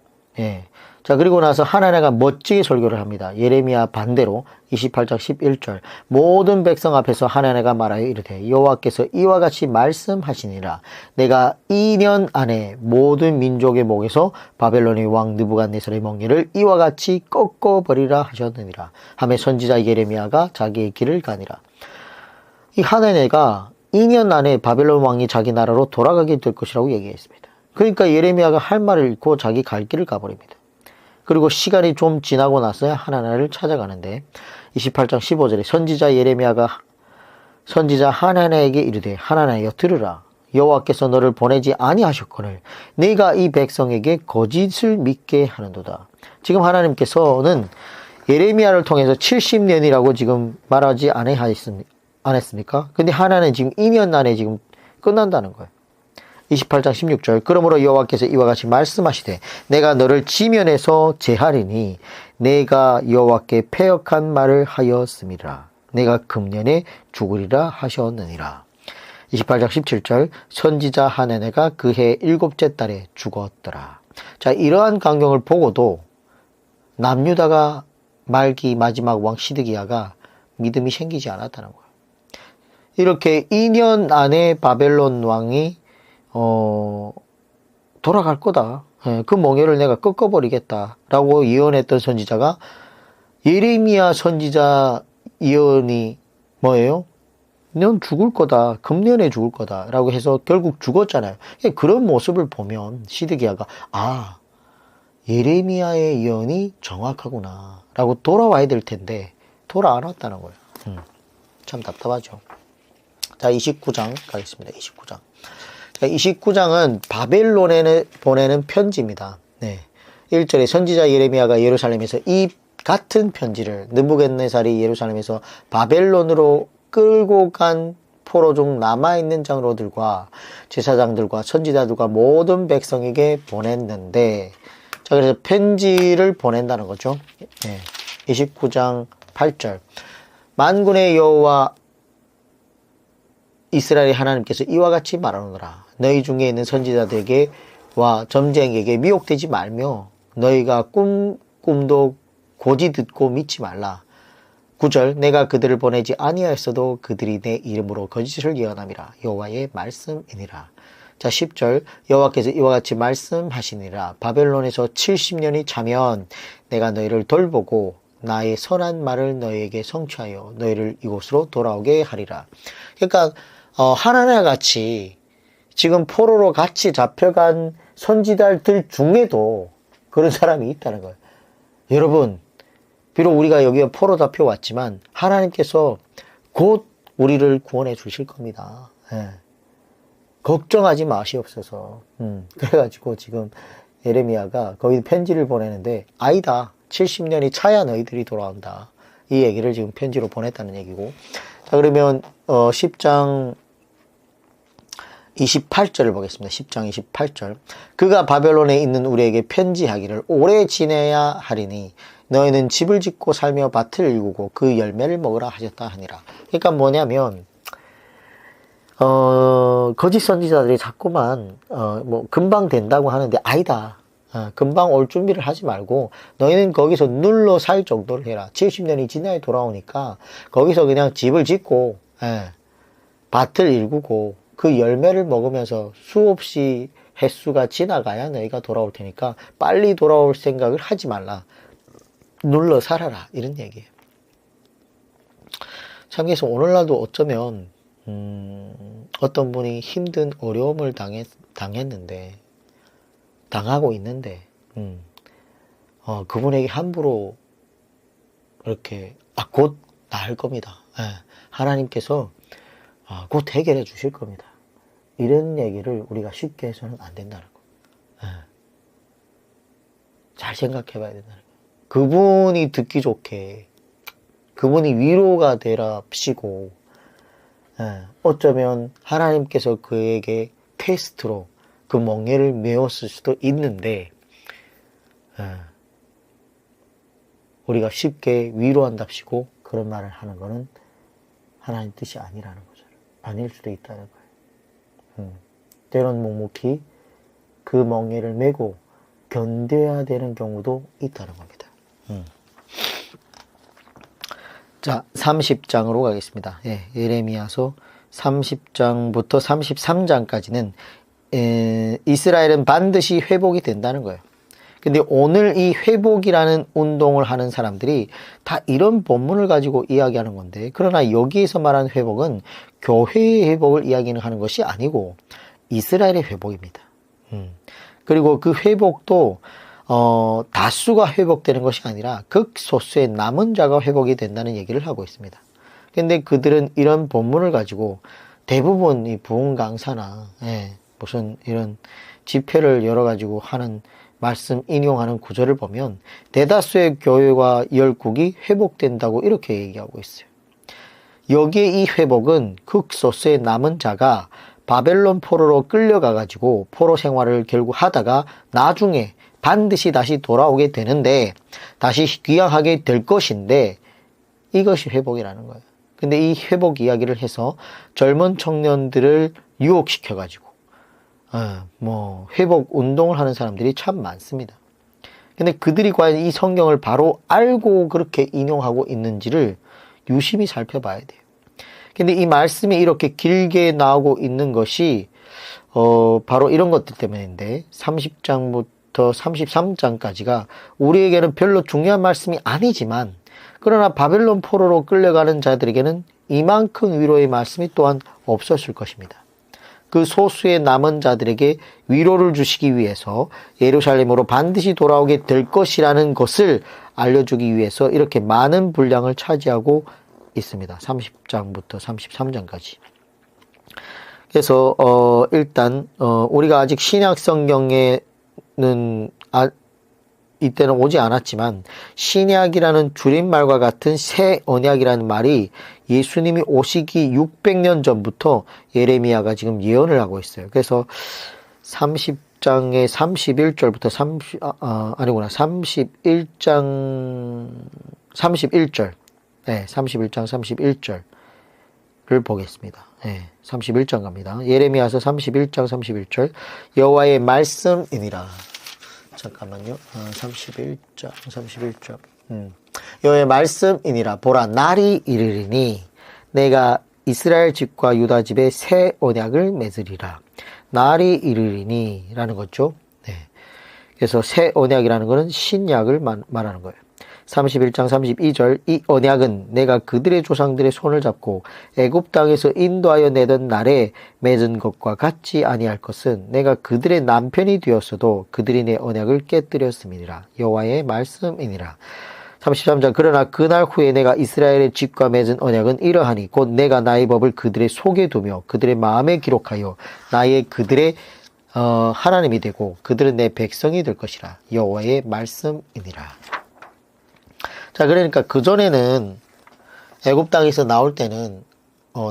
Speaker 1: 자, 그리고 나서 하나나가 멋지게 설교를 합니다. 예레미야 반대로 28장 11절. 모든 백성 앞에서 하나나가 말하여 이르되 여호와께서 이와 같이 말씀하시니라. 내가 2년 안에 모든 민족의 목에서 바벨론의 왕 느부갓네살의 멍에를 이와 같이 꺾어버리라 하셨느니라. 하며 선지자 예레미야가 자기의 길을 가니라. 이 하나나가 2년 안에 바벨론 왕이 자기 나라로 돌아가게 될 것이라고 얘기했습니다. 그러니까 예레미야가 할 말을 잃고 자기 갈 길을 가버립니다. 그리고 시간이 좀 지나고 나서야 하나나를 찾아가는데 28장 15절에 선지자 예레미야가 선지자 하나나에게 이르되 하나나여 들으라. 여호와께서 너를 보내지 아니하셨거늘 네가 이 백성에게 거짓을 믿게 하는도다. 지금 하나님께서는 예레미야를 통해서 70년이라고 지금 말하지 않았습니까? 근데 하나는 지금 2년 안에 지금 끝난다는 거예요. 28장 16절. 그러므로 여호와께서 이와 같이 말씀하시되 내가 너를 지면에서 제하리니 내가 여호와께 패역한 말을 하였음이라. 내가 금년에 죽으리라 하셨느니라. 28장 17절. 선지자 하나네가 그해 7째 달에 죽었더라. 자, 이러한 광경을 보고도 남유다가 말기 마지막 왕 시드기야가 믿음이 생기지 않았다는 거예요. 이렇게 2년 안에 바벨론 왕이 돌아갈 거다. 그 멍에를 내가 꺾어버리겠다라고 예언했던 선지자가 예레미야 선지자 예언이 뭐예요? 넌 죽을 거다. 금년에 죽을 거다. 라고 해서 결국 죽었잖아요. 그런 모습을 보면 시드기야가 예레미야의 예언이 정확하구나 라고 돌아와야 될 텐데 돌아 안 왔다는 거예요. 참 답답하죠. 자, 29장 가겠습니다. 29장. 29장은 바벨론에 보내는 편지입니다. 1절에 선지자 예레미야가 예루살렘에서 이 같은 편지를 느부갓네살이 예루살렘에서 바벨론으로 끌고 간 포로 중 남아있는 장로들과 제사장들과 선지자들과 모든 백성에게 보냈는데, 자, 그래서 편지를 보낸다는 거죠. 29장 8절. 만군의 여호와 이스라엘의 하나님께서 이와 같이 말하노라. 너희 중에 있는 선지자들에게와 점쟁에게 미혹되지 말며 너희가 꿈도 고지 듣고 믿지 말라. 9절. 내가 그들을 보내지 아니하였어도 그들이 내 이름으로 거짓을 예언함이라. 여호와의 말씀이니라. 자, 10절. 여호와께서 이와 같이 말씀하시니라. 바벨론에서 70년이 차면 내가 너희를 돌보고 나의 선한 말을 너희에게 성취하여 너희를 이곳으로 돌아오게 하리라. 그러니까 하나나 같이 지금 포로로 같이 잡혀간 선지자들 중에도 그런 사람이 있다는 거예요. 여러분, 비록 우리가 여기에 포로 잡혀 왔지만 하나님께서 곧 우리를 구원해 주실 겁니다. 예. 걱정하지 마시옵소서. 그래가지고 지금 예레미야가 거기 편지를 보내는데, 아니다, 70년이 차야 너희들이 돌아온다, 이 얘기를 지금 편지로 보냈다는 얘기고. 자, 그러면 10장 28절을 보겠습니다. 10장 28절. 그가 바벨론에 있는 우리에게 편지하기를 오래 지내야 하리니 너희는 집을 짓고 살며 밭을 일구고 그 열매를 먹으라 하셨다 하니라. 그러니까 뭐냐면 거짓 선지자들이 자꾸만 뭐 금방 된다고 하는데, 아니다. 금방 올 준비를 하지 말고 너희는 거기서 눌러 살 정도를 해라. 70년이 지나야 돌아오니까 거기서 그냥 집을 짓고 밭을 일구고 그 열매를 먹으면서 수없이 횟수가 지나가야 너희가 돌아올 테니까 빨리 돌아올 생각을 하지 말라. 눌러 살아라, 이런 얘기예요. 참, 그래서 오늘날도 어쩌면 어떤 분이 힘든 어려움을 당했는데, 당하고 있는데, 그분에게 함부로 이렇게 곧 나을 겁니다. 하나님께서 곧 해결해 주실 겁니다, 이런 얘기를 우리가 쉽게 해서는 안 된다는 거. 잘 생각해 봐야 된다는 거. 그분이 듣기 좋게, 그분이 위로가 되랍시고, 어쩌면 하나님께서 그에게 테스트로 그 멍에를 메웠을 수도 있는데, 우리가 쉽게 위로한답시고 그런 말을 하는 거는 하나님 뜻이 아니라는 거죠. 아닐 수도 있다는 거예요. 때론 묵묵히 그 멍에를 메고 견뎌야 되는 경우도 있다는 겁니다. 자, 30장으로 가겠습니다. 예레미야서 30장부터 33장까지는 이스라엘은 반드시 회복이 된다는 거예요. 근데 오늘 이 회복이라는 운동을 하는 사람들이 다 이런 본문을 가지고 이야기하는 건데, 그러나 여기에서 말하는 회복은 교회의 회복을 이야기하는 것이 아니고 이스라엘의 회복입니다. 그리고 그 회복도 다수가 회복되는 것이 아니라 극소수의 남은 자가 회복이 된다는 얘기를 하고 있습니다. 근데 그들은 이런 본문을 가지고 대부분 이 부흥 강사나 무슨 이런 집회를 열어가지고 하는 말씀 인용하는 구절을 보면 대다수의 교회와 열국이 회복된다고 이렇게 얘기하고 있어요. 여기에 이 회복은 극소수의 남은 자가 바벨론 포로로 끌려가가지고 포로 생활을 결국 하다가 나중에 반드시 다시 돌아오게 되는데, 다시 귀향하게 될 것인데, 이것이 회복이라는 거예요. 근데 이 회복 이야기를 해서 젊은 청년들을 유혹시켜가지고 회복 운동을 하는 사람들이 참 많습니다. 근데 그들이 과연 이 성경을 바로 알고 그렇게 인용하고 있는지를 유심히 살펴봐야 돼요. 근데 이 말씀이 이렇게 길게 나오고 있는 것이 바로 이런 것들 때문인데, 30장부터 33장까지가 우리에게는 별로 중요한 말씀이 아니지만, 그러나 바벨론 포로로 끌려가는 자들에게는 이만큼 위로의 말씀이 또한 없었을 것입니다. 그 소수의 남은 자들에게 위로를 주시기 위해서 예루살렘으로 반드시 돌아오게 될 것이라는 것을 알려주기 위해서 이렇게 많은 분량을 차지하고 있습니다. 30장부터 33장까지. 그래서 일단 우리가 아직 신약 성경에는 이때는 오지 않았지만, 신약이라는 줄임말과 같은 새 언약이라는 말이 예수님이 오시기 600년 전부터 예레미야가 지금 예언을 하고 있어요. 그래서 30장의 31절부터 31절. 네, 31장 31절을 보겠습니다. 네, 31장 갑니다. 예레미야서 31장 31절. 여호와의 말씀이니라. 잠깐만요. 31절. 여호와의 말씀이니라. 보라, 날이 이르리니 내가 이스라엘 집과 유다 집에 새 언약을 맺으리라. 날이 이르리니 라는 거죠. 네. 그래서 새 언약이라는 것은 신약을 말하는 거예요. 31장 32절 이 언약은 내가 그들의 조상들의 손을 잡고 애굽 땅에서 인도하여 내던 날에 맺은 것과 같지 아니할 것은 내가 그들의 남편이 되었어도 그들이 내 언약을 깨뜨렸음이니라. 여호와의 말씀이니라. 33장 그러나 그날 후에 내가 이스라엘의 집과 맺은 언약은 이러하니 곧 내가 나의 법을 그들의 속에 두며 그들의 마음에 기록하여 나의 그들의 하나님이 되고 그들은 내 백성이 될 것이라. 여호와의 말씀이니라. 자, 그러니까 그전에는 애굽 땅에서 나올 때는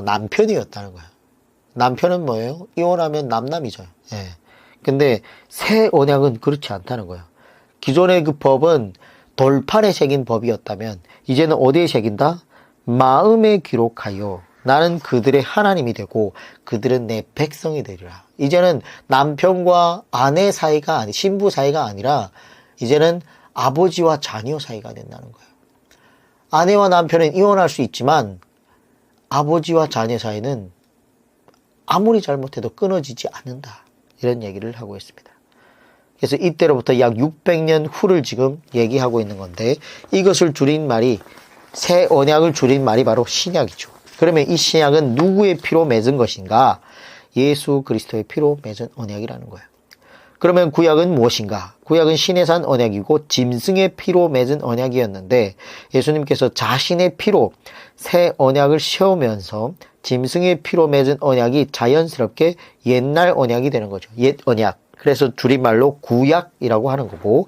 Speaker 1: 남편이었다는 거야. 남편은 뭐예요? 이혼하면 남남이죠. 예. 근데 새 언약은 그렇지 않다는 거예요. 기존의 그 법은 돌판에 새긴 법이었다면 이제는 어디에 새긴다? 마음에 기록하여 나는 그들의 하나님이 되고 그들은 내 백성이 되리라. 이제는 남편과 아내 사이가 아니 신부 사이가 아니라 이제는 아버지와 자녀 사이가 된다는 거예요. 아내와 남편은 이혼할 수 있지만 아버지와 자녀 사이는 아무리 잘못해도 끊어지지 않는다. 이런 얘기를 하고 있습니다. 그래서 이때로부터 약 600년 후를 지금 얘기하고 있는 건데 이것을 줄인 말이 새 언약을 줄인 말이 바로 신약이죠. 그러면 이 신약은 누구의 피로 맺은 것인가? 예수 그리스도의 피로 맺은 언약이라는 거예요. 그러면 구약은 무엇인가? 구약은 신의 산 언약이고 짐승의 피로 맺은 언약이었는데 예수님께서 자신의 피로 새 언약을 세우면서 짐승의 피로 맺은 언약이 자연스럽게 옛날 언약이 되는 거죠. 옛 언약. 그래서 줄임말로 구약이라고 하는 거고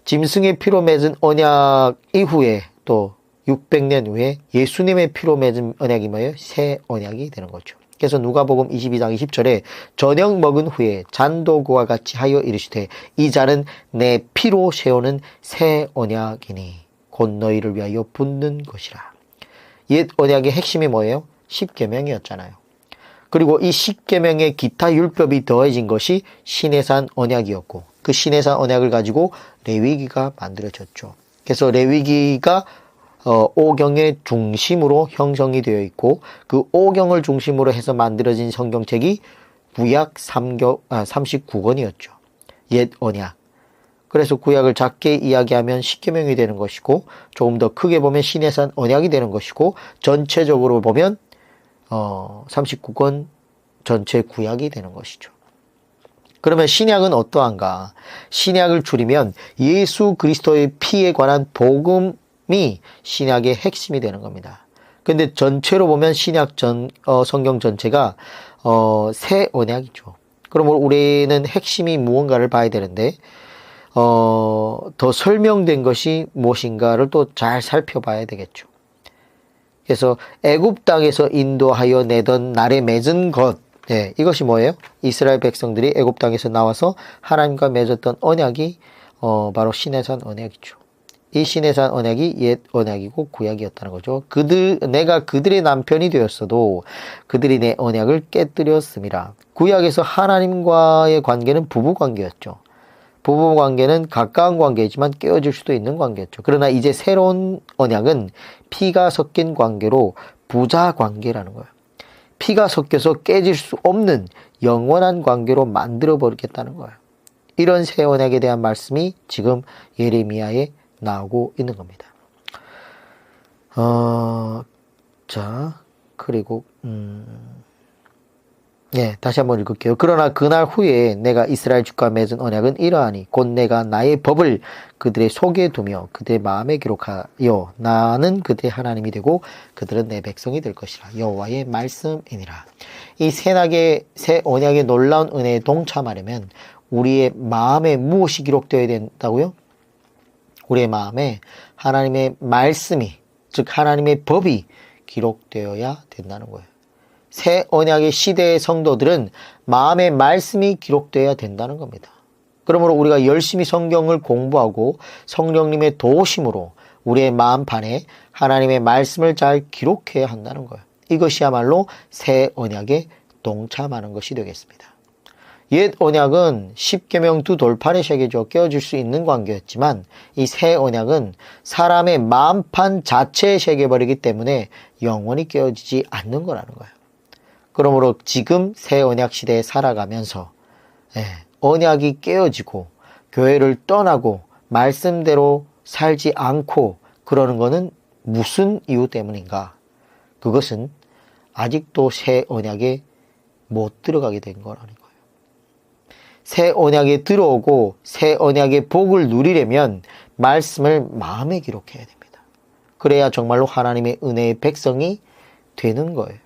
Speaker 1: 짐승의 피로 맺은 언약 이후에 또 600년 후에 예수님의 피로 맺은 언약이 뭐예요? 새 언약이 되는 거죠. 그래서 누가복음 22장 20절에 저녁 먹은 후에 잔도 그와 같이 하여 이르시되 이 잔은 내 피로 세우는 새 언약이니 곧 너희를 위하여 붓는 것이라. 옛 언약의 핵심이 뭐예요? 십계명이었잖아요. 그리고 이 십계명의 기타 율법이 더해진 것이 시내산 언약이었고 그 시내산 언약을 가지고 레위기가 만들어졌죠. 그래서 레위기가 오경의 중심으로 형성이 되어 있고 그 오경을 중심으로 해서 만들어진 성경책이 구약 39권이었죠. 옛 언약. 그래서 구약을 작게 이야기하면 십계명이 되는 것이고 조금 더 크게 보면 시내산 언약이 되는 것이고 전체적으로 보면 39권 전체 구약이 되는 것이죠. 그러면 신약은 어떠한가? 신약을 줄이면 예수 그리스도의 피에 관한 복음이 신약의 핵심이 되는 겁니다. 근데 전체로 보면 신약 성경 전체가 새 언약이죠. 그러면 우리는 핵심이 무언가를 봐야 되는데 더 설명된 것이 무엇인가를 또 잘 살펴봐야 되겠죠. 그래서 애굽 땅에서 인도하여 내던 날에 맺은 것, 이것이 뭐예요? 이스라엘 백성들이 애굽 땅에서 나와서 하나님과 맺었던 언약이 바로 시내산 언약이죠. 이 시내산 언약이 옛 언약이고 구약이었다는 거죠. 내가 그들의 남편이 되었어도 그들이 내 언약을 깨뜨렸음이라. 구약에서 하나님과의 관계는 부부 관계였죠. 부부 관계는 가까운 관계이지만 깨어질 수도 있는 관계였죠. 그러나 이제 새로운 언약은 피가 섞인 관계로 부자 관계라는 거예요. 피가 섞여서 깨질 수 없는 영원한 관계로 만들어 버리겠다는 거예요. 이런 새 언약에 대한 말씀이 지금 예레미야에 나오고 있는 겁니다. 자, 그리고 다시 한번 읽을게요. 그러나 그날 후에 내가 이스라엘 집과 맺은 언약은 이러하니 곧 내가 나의 법을 그들의 속에 두며 그들의 마음에 기록하여 나는 그들의 하나님이 되고 그들은 내 백성이 될 것이라. 여호와의 말씀이니라. 이 새 언약의 놀라운 은혜에 동참하려면 우리의 마음에 무엇이 기록되어야 된다고요? 우리의 마음에 하나님의 말씀이, 즉 하나님의 법이 기록되어야 된다는 거예요. 새 언약의 시대의 성도들은 마음의 말씀이 기록되어야 된다는 겁니다. 그러므로 우리가 열심히 성경을 공부하고 성령님의 도우심으로 우리의 마음판에 하나님의 말씀을 잘 기록해야 한다는 거예요. 이것이야말로 새 언약에 동참하는 것이 되겠습니다. 옛 언약은 십계명 두 돌판에 새겨져 깨어질 수 있는 관계였지만 이 새 언약은 사람의 마음판 자체에 새겨버리기 때문에 영원히 깨어지지 않는 거라는 거예요. 그러므로 지금 새 언약 시대에 살아가면서 언약이 깨어지고 교회를 떠나고 말씀대로 살지 않고 그러는 거는 무슨 이유 때문인가? 그것은 아직도 새 언약에 못 들어가게 된 거라는 거예요. 새 언약에 들어오고 새 언약의 복을 누리려면 말씀을 마음에 기록해야 됩니다. 그래야 정말로 하나님의 은혜의 백성이 되는 거예요.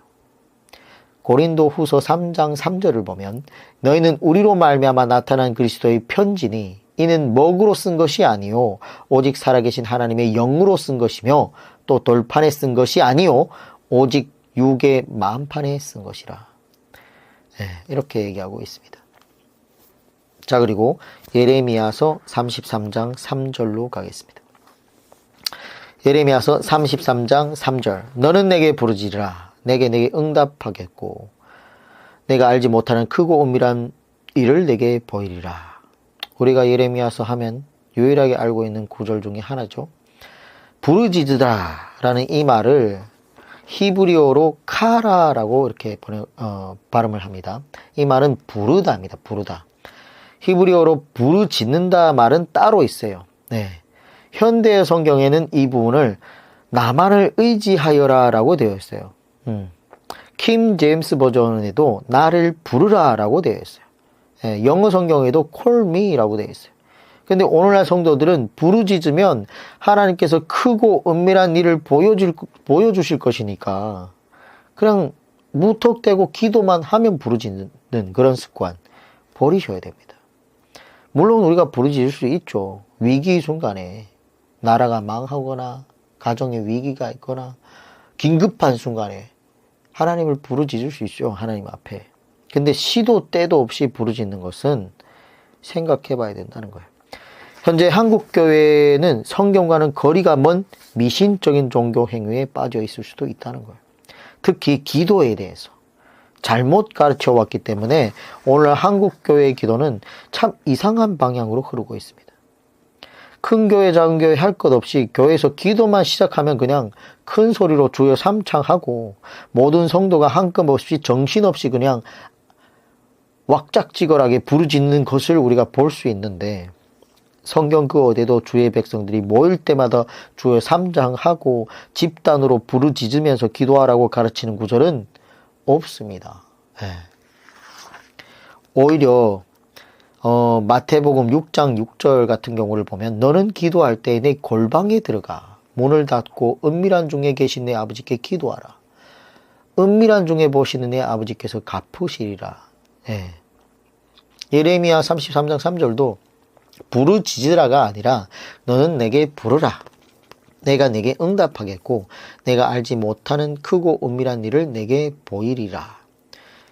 Speaker 1: 고린도 후서 3장 3절을 보면 너희는 우리로 말미암아 나타난 그리스도의 편지니 이는 먹으로 쓴 것이 아니요 오직 살아계신 하나님의 영으로 쓴 것이며 또 돌판에 쓴 것이 아니요 오직 육의 마음판에 쓴 것이라. 이렇게 얘기하고 있습니다. 자, 그리고 예레미야서 33장 3절로 가겠습니다. 예레미야서 33장 3절 너는 내게 부르짖으라 내게 응답하겠고 내가 알지 못하는 크고 은밀한 일을 내게 보이리라. 우리가 예레미야서 하면 유일하게 알고 있는 구절 중에 하나죠. 부르짖으라 라는 이 말을 히브리어로 카라라고 이렇게 발음을 합니다. 이 말은 부르다입니다. 부르다. 히브리어로 부르짖는다 말은 따로 있어요. 현대 성경에는 이 부분을 나만을 의지하여라 라고 되어 있어요. 킹 제임스 버전에도 나를 부르라 라고 되어 있어요. 영어 성경에도 call me 라고 되어 있어요. 근데 오늘날 성도들은 부르짖으면 하나님께서 크고 은밀한 일을 보여주실 것이니까 그냥 무턱대고 기도만 하면 부르짖는 그런 습관 버리셔야 됩니다. 물론 우리가 부르짖을 수 있죠. 위기 순간에 나라가 망하거나 가정에 위기가 있거나 긴급한 순간에 하나님을 부르짖을 수 있죠. 하나님 앞에. 근데 시도 때도 없이 부르짖는 것은 생각해 봐야 된다는 거예요. 현재 한국교회는 성경과는 거리가 먼 미신적인 종교 행위에 빠져 있을 수도 있다는 거예요. 특히 기도에 대해서 잘못 가르쳐 왔기 때문에 오늘 한국교회의 기도는 참 이상한 방향으로 흐르고 있습니다. 큰 교회 작은 교회 할 것 없이 교회에서 기도만 시작하면 그냥 큰 소리로 주여 삼창하고 모든 성도가 한껏없이 정신없이 그냥 왁작지껄하게 부르짖는 것을 우리가 볼 수 있는데 성경 그 어디에도 주의 백성들이 모일 때마다 주여 삼창하고 집단으로 부르짖으면서 기도하라고 가르치는 구절은 없습니다. 오히려 마태복음 6장 6절 같은 경우를 보면 너는 기도할 때 내 골방에 들어가 문을 닫고 은밀한 중에 계신 내 아버지께 기도하라. 은밀한 중에 보시는 내 아버지께서 갚으시리라. 예레미야 33장 3절도 부르짖으라가 아니라 너는 내게 부르라. 내가 내게 응답하겠고 내가 알지 못하는 크고 은밀한 일을 내게 보이리라.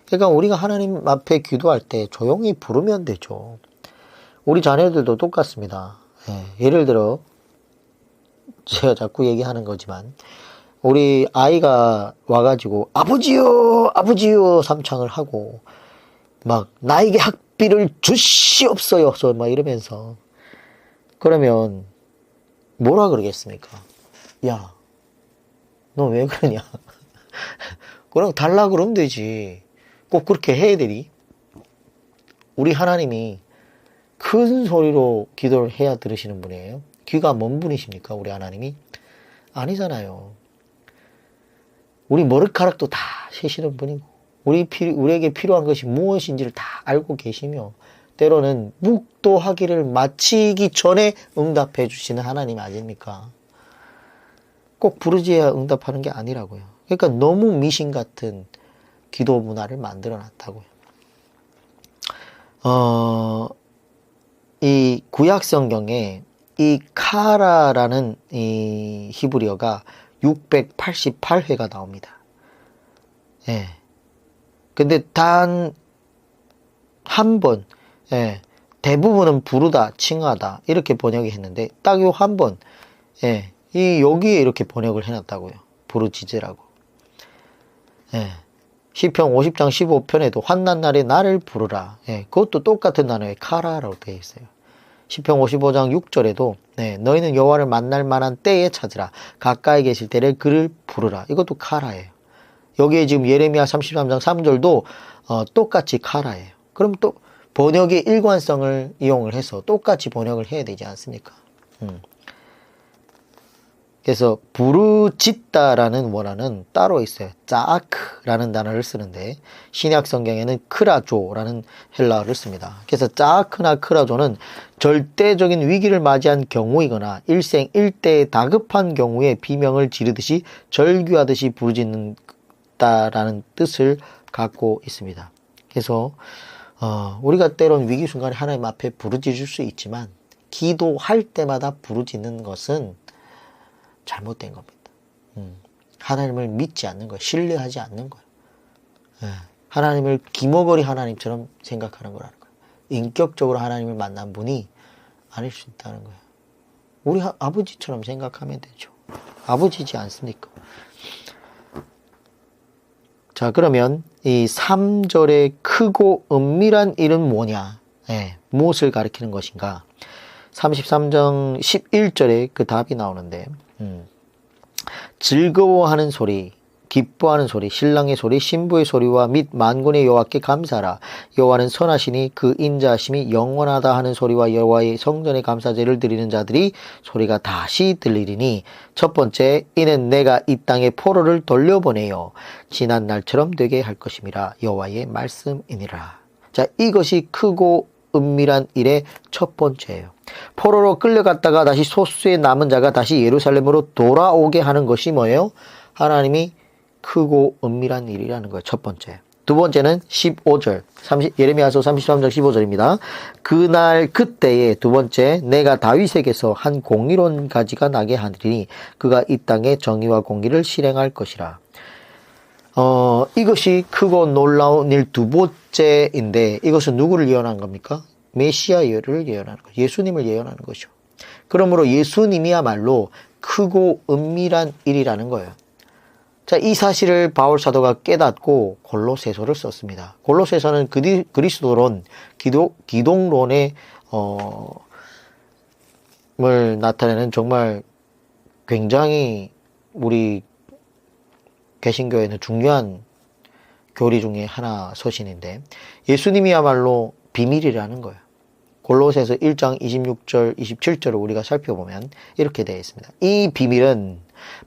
Speaker 1: 그러니까 우리가 하나님 앞에 기도할 때 조용히 부르면 되죠. 우리 자녀들도 똑같습니다. 예를 들어 제가 자꾸 얘기하는 거지만 우리 아이가 와가지고 아버지요 아버지요 삼창을 하고 막 나에게 학비를 주시옵소요 막 이러면서 그러면 뭐라 그러겠습니까? 야, 너 왜 그러냐? 그럼 달라 그러면 되지. 꼭 그렇게 해야 되니? 우리 하나님이 큰 소리로 기도를 해야 들으시는 분이에요? 귀가 먼 분이십니까? 우리 하나님이? 아니잖아요. 우리 머리카락도 다 세시는 분이고 우리에게 필요한 것이 무엇인지를 다 알고 계시며 때로는 묵도하기를 마치기 전에 응답해 주시는 하나님 아닙니까? 꼭 부르짖어야 응답하는 게 아니라고요. 그러니까 너무 미신 같은 기도 문화를 만들어 놨다고요. 이 구약 성경에 이 카라라는 이 히브리어가 688회가 나옵니다. 근데 단 한 번, 대부분은 부르다, 칭하다 이렇게 번역이 했는데 딱 요 한 번, 이 여기에 이렇게 번역을 해놨다고요. 부르짖으라고. 시편 50장 15편에도 환난 날에 나를 부르라. 그것도 똑같은 단어에 카라라고 되어 있어요. 시편 55장 6절에도 너희는 여호와를 만날 만한 때에 찾으라. 가까이 계실 때를 그를 부르라. 이것도 카라예요. 여기에 지금 예레미야 33장 3절도 똑같이 카라예요. 그럼 또 번역의 일관성을 이용을 해서 똑같이 번역을 해야 되지 않습니까? 그래서 부르짖다라는 원어는 따로 있어요. 짜아크라는 단어를 쓰는데 신약 성경에는 크라조라는 헬라어를 씁니다. 그래서 짜아크나 크라조는 절대적인 위기를 맞이한 경우이거나 일생일대에 다급한 경우에 비명을 지르듯이 절규하듯이 부르짖는다라는 뜻을 갖고 있습니다. 그래서 우리가 때론 위기 순간에 하나님 앞에 부르짖을 수 있지만 기도할 때마다 부르짖는 것은 잘못된 겁니다. 하나님을 믿지 않는 거예요. 신뢰하지 않는 거예요. 하나님을 기모거리 하나님처럼 생각하는 거라는 거예요. 인격적으로 하나님을 만난 분이 아닐 수 있다는 거예요. 우리 아버지처럼 생각하면 되죠. 아버지지 않습니까? 자, 그러면 이 3절의 크고 은밀한 일은 뭐냐? 무엇을 가리키는 것인가? 33장 11절에 그 답이 나오는데 즐거워하는 소리, 기뻐하는 소리, 신랑의 소리, 신부의 소리와 및 만군의 여호와께 감사하라. 여호와는 선하시니 그 인자하심이 영원하다 하는 소리와 여호와의 성전에 감사제를 드리는 자들이 소리가 다시 들리리니 첫 번째, 이는 내가 이 땅에 포로를 돌려보내요 지난 날처럼 되게 할 것임이라. 여호와의 말씀이니라. 자, 이것이 크고 은밀한 일의 첫 번째예요. 포로로 끌려갔다가 다시 소수의 남은 자가 다시 예루살렘으로 돌아오게 하는 것이 뭐예요? 하나님이 크고 은밀한 일이라는 거예요. 첫 번째. 두 번째는 15절, 예레미야서 33장 15절입니다. 그날 그때에 두 번째, 내가 다윗에게서 한 공의로운 가지가 나게 하리니 그가 이 땅에 정의와 공의를 실행할 것이라. 이것이 크고 놀라운 일 두 번째인데 이것은 누구를 예언한 겁니까? 메시아를 예언하는 거예요. 예수님을 예언하는 것이죠. 그러므로 예수님이야말로 크고 은밀한 일이라는 거예요. 자, 이 사실을 바울 사도가 깨닫고 골로새서를 썼습니다. 골로새서는 그리스도론 기독론의 을 나타내는 정말 굉장히 우리 개신교에는 중요한 교리 중에 하나 서신인데 예수님이야말로 비밀이라는 거예요. 골로새서 1장 26절, 27절을 우리가 살펴보면 이렇게 되어 있습니다. 이 비밀은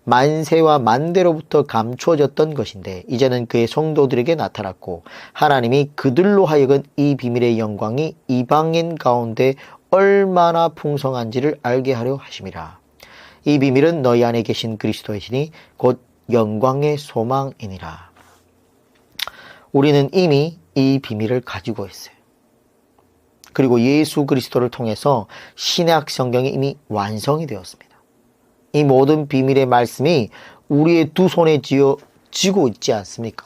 Speaker 1: 만세와 만대로부터 감추어졌던 것인데 이제는 그의 성도들에게 나타났고 하나님이 그들로 하여금 이 비밀의 영광이 이방인 가운데 얼마나 풍성한지를 알게 하려 하심이라. 이 비밀은 너희 안에 계신 그리스도이시니 곧 영광의 소망이니라. 우리는 이미 이 비밀을 가지고 있어요. 그리고 예수 그리스도를 통해서 신약 성경이 이미 완성이 되었습니다. 이 모든 비밀의 말씀이 우리의 두 손에 쥐고 있지 않습니까?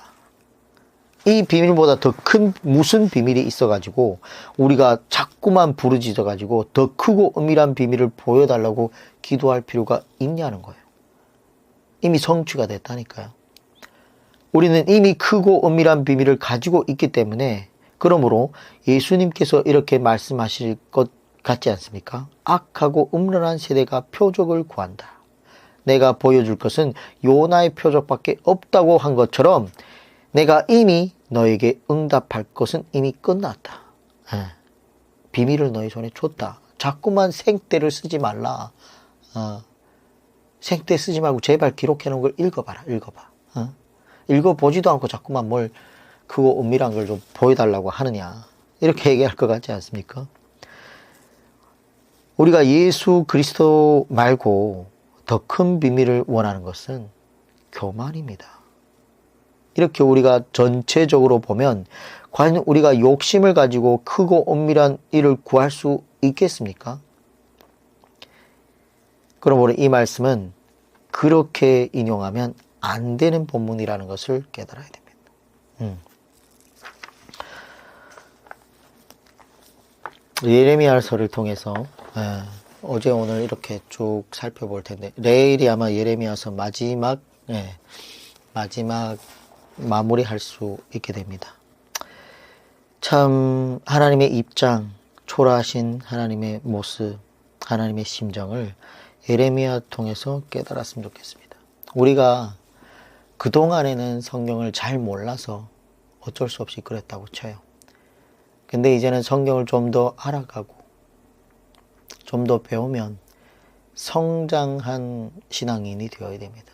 Speaker 1: 이 비밀보다 더 큰 무슨 비밀이 있어가지고 우리가 자꾸만 부르짖어가지고 더 크고 은밀한 비밀을 보여달라고 기도할 필요가 있냐는 거예요. 이미 성취가 됐다니까요. 우리는 이미 크고 은밀한 비밀을 가지고 있기 때문에 그러므로 예수님께서 이렇게 말씀하실 것 같지 않습니까? 악하고 음란한 세대가 표적을 구한다. 내가 보여줄 것은 요나의 표적밖에 없다고 한 것처럼 내가 이미 너에게 응답할 것은 이미 끝났다. 비밀을 너희 손에 줬다. 자꾸만 생떼를 쓰지 말라. 생떼 쓰지 말고 제발 기록해 놓은 걸 읽어봐라. 읽어보지도 않고 자꾸만 뭘 그거 은밀한 걸 좀 보여달라고 하느냐. 이렇게 얘기할 것 같지 않습니까? 우리가 예수 그리스도 말고 더 큰 비밀을 원하는 것은 교만입니다. 이렇게 우리가 전체적으로 보면 과연 우리가 욕심을 가지고 크고 은밀한 일을 구할 수 있겠습니까? 그러므로 이 말씀은 그렇게 인용하면 안 되는 본문이라는 것을 깨달아야 됩니다. 예레미야서를 통해서 어제 오늘 이렇게 쭉 살펴볼 텐데 내일이 아마 예레미야서 마지막 마무리할 수 있게 됩니다. 참 하나님의 입장, 초라하신 하나님의 모습, 하나님의 심정을 예레미야 통해서 깨달았으면 좋겠습니다. 우리가 그동안에는 성경을 잘 몰라서 어쩔 수 없이 그랬다고 쳐요. 근데 이제는 성경을 좀 더 알아가고 좀 더 배우면 성장한 신앙인이 되어야 됩니다.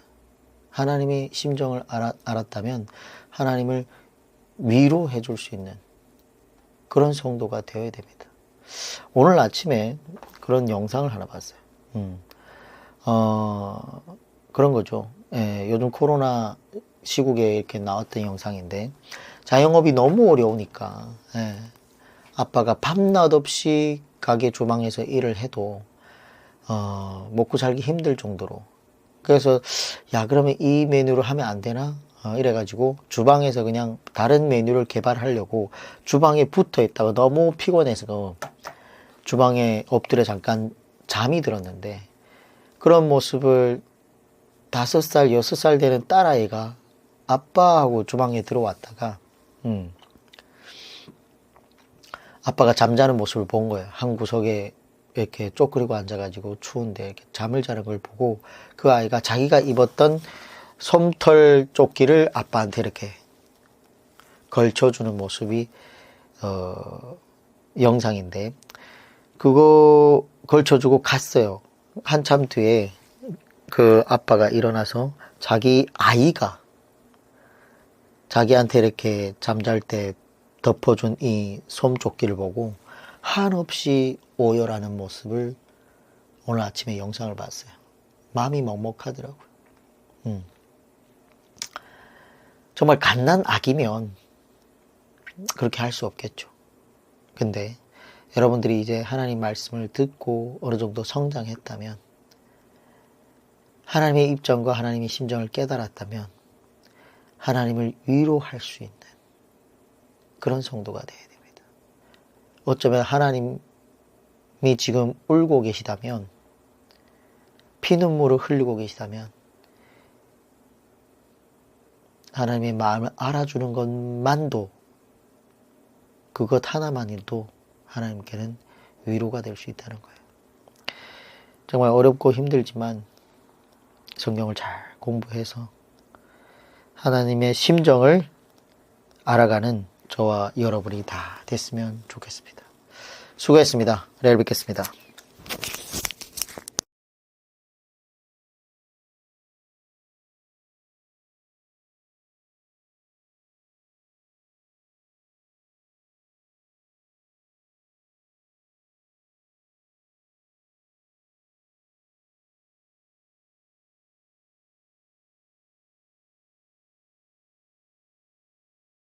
Speaker 1: 하나님의 심정을 알았다면 하나님을 위로해 줄 수 있는 그런 성도가 되어야 됩니다. 오늘 아침에 그런 영상을 하나 봤어요. 그런 거죠. 예, 요즘 코로나 시국에 이렇게 나왔던 영상인데, 자영업이 너무 어려우니까, 예, 아빠가 밤낮 없이 가게 주방에서 일을 해도, 먹고 살기 힘들 정도로. 그래서, 야, 그러면 이 메뉴를 하면 안 되나? 이래가지고, 주방에서 그냥 다른 메뉴를 개발하려고 주방에 붙어 있다가 너무 피곤해서 주방에 엎드려 잠깐 잠이 들었는데, 그런 모습을 5살, 6살 되는 딸아이가 아빠하고 주방에 들어왔다가, 아빠가 잠자는 모습을 본 거예요. 한 구석에 이렇게 쪼그리고 앉아가지고 추운데 이렇게 잠을 자는 걸 보고 그 아이가 자기가 입었던 솜털 조끼를 아빠한테 이렇게 걸쳐주는 모습이, 영상인데, 그거 걸쳐주고 갔어요. 한참 뒤에 그 아빠가 일어나서 자기 아이가 자기한테 이렇게 잠잘 때 덮어준 이 솜조끼를 보고 한없이 오열하는 모습을 오늘 아침에 영상을 봤어요. 마음이 먹먹하더라고요. 정말 갓난 아기면 그렇게 할 수 없겠죠. 근데 여러분들이 이제 하나님 말씀을 듣고 어느 정도 성장했다면, 하나님의 입장과 하나님의 심정을 깨달았다면 하나님을 위로할 수 있는 그런 성도가 되어야 됩니다. 어쩌면 하나님이 지금 울고 계시다면, 피눈물을 흘리고 계시다면 하나님의 마음을 알아주는 것만도, 그것 하나만이도 하나님께는 위로가 될 수 있다는 거예요. 정말 어렵고 힘들지만 성경을 잘 공부해서 하나님의 심정을 알아가는 저와 여러분이 다 됐으면 좋겠습니다. 수고했습니다. 내일 뵙겠습니다.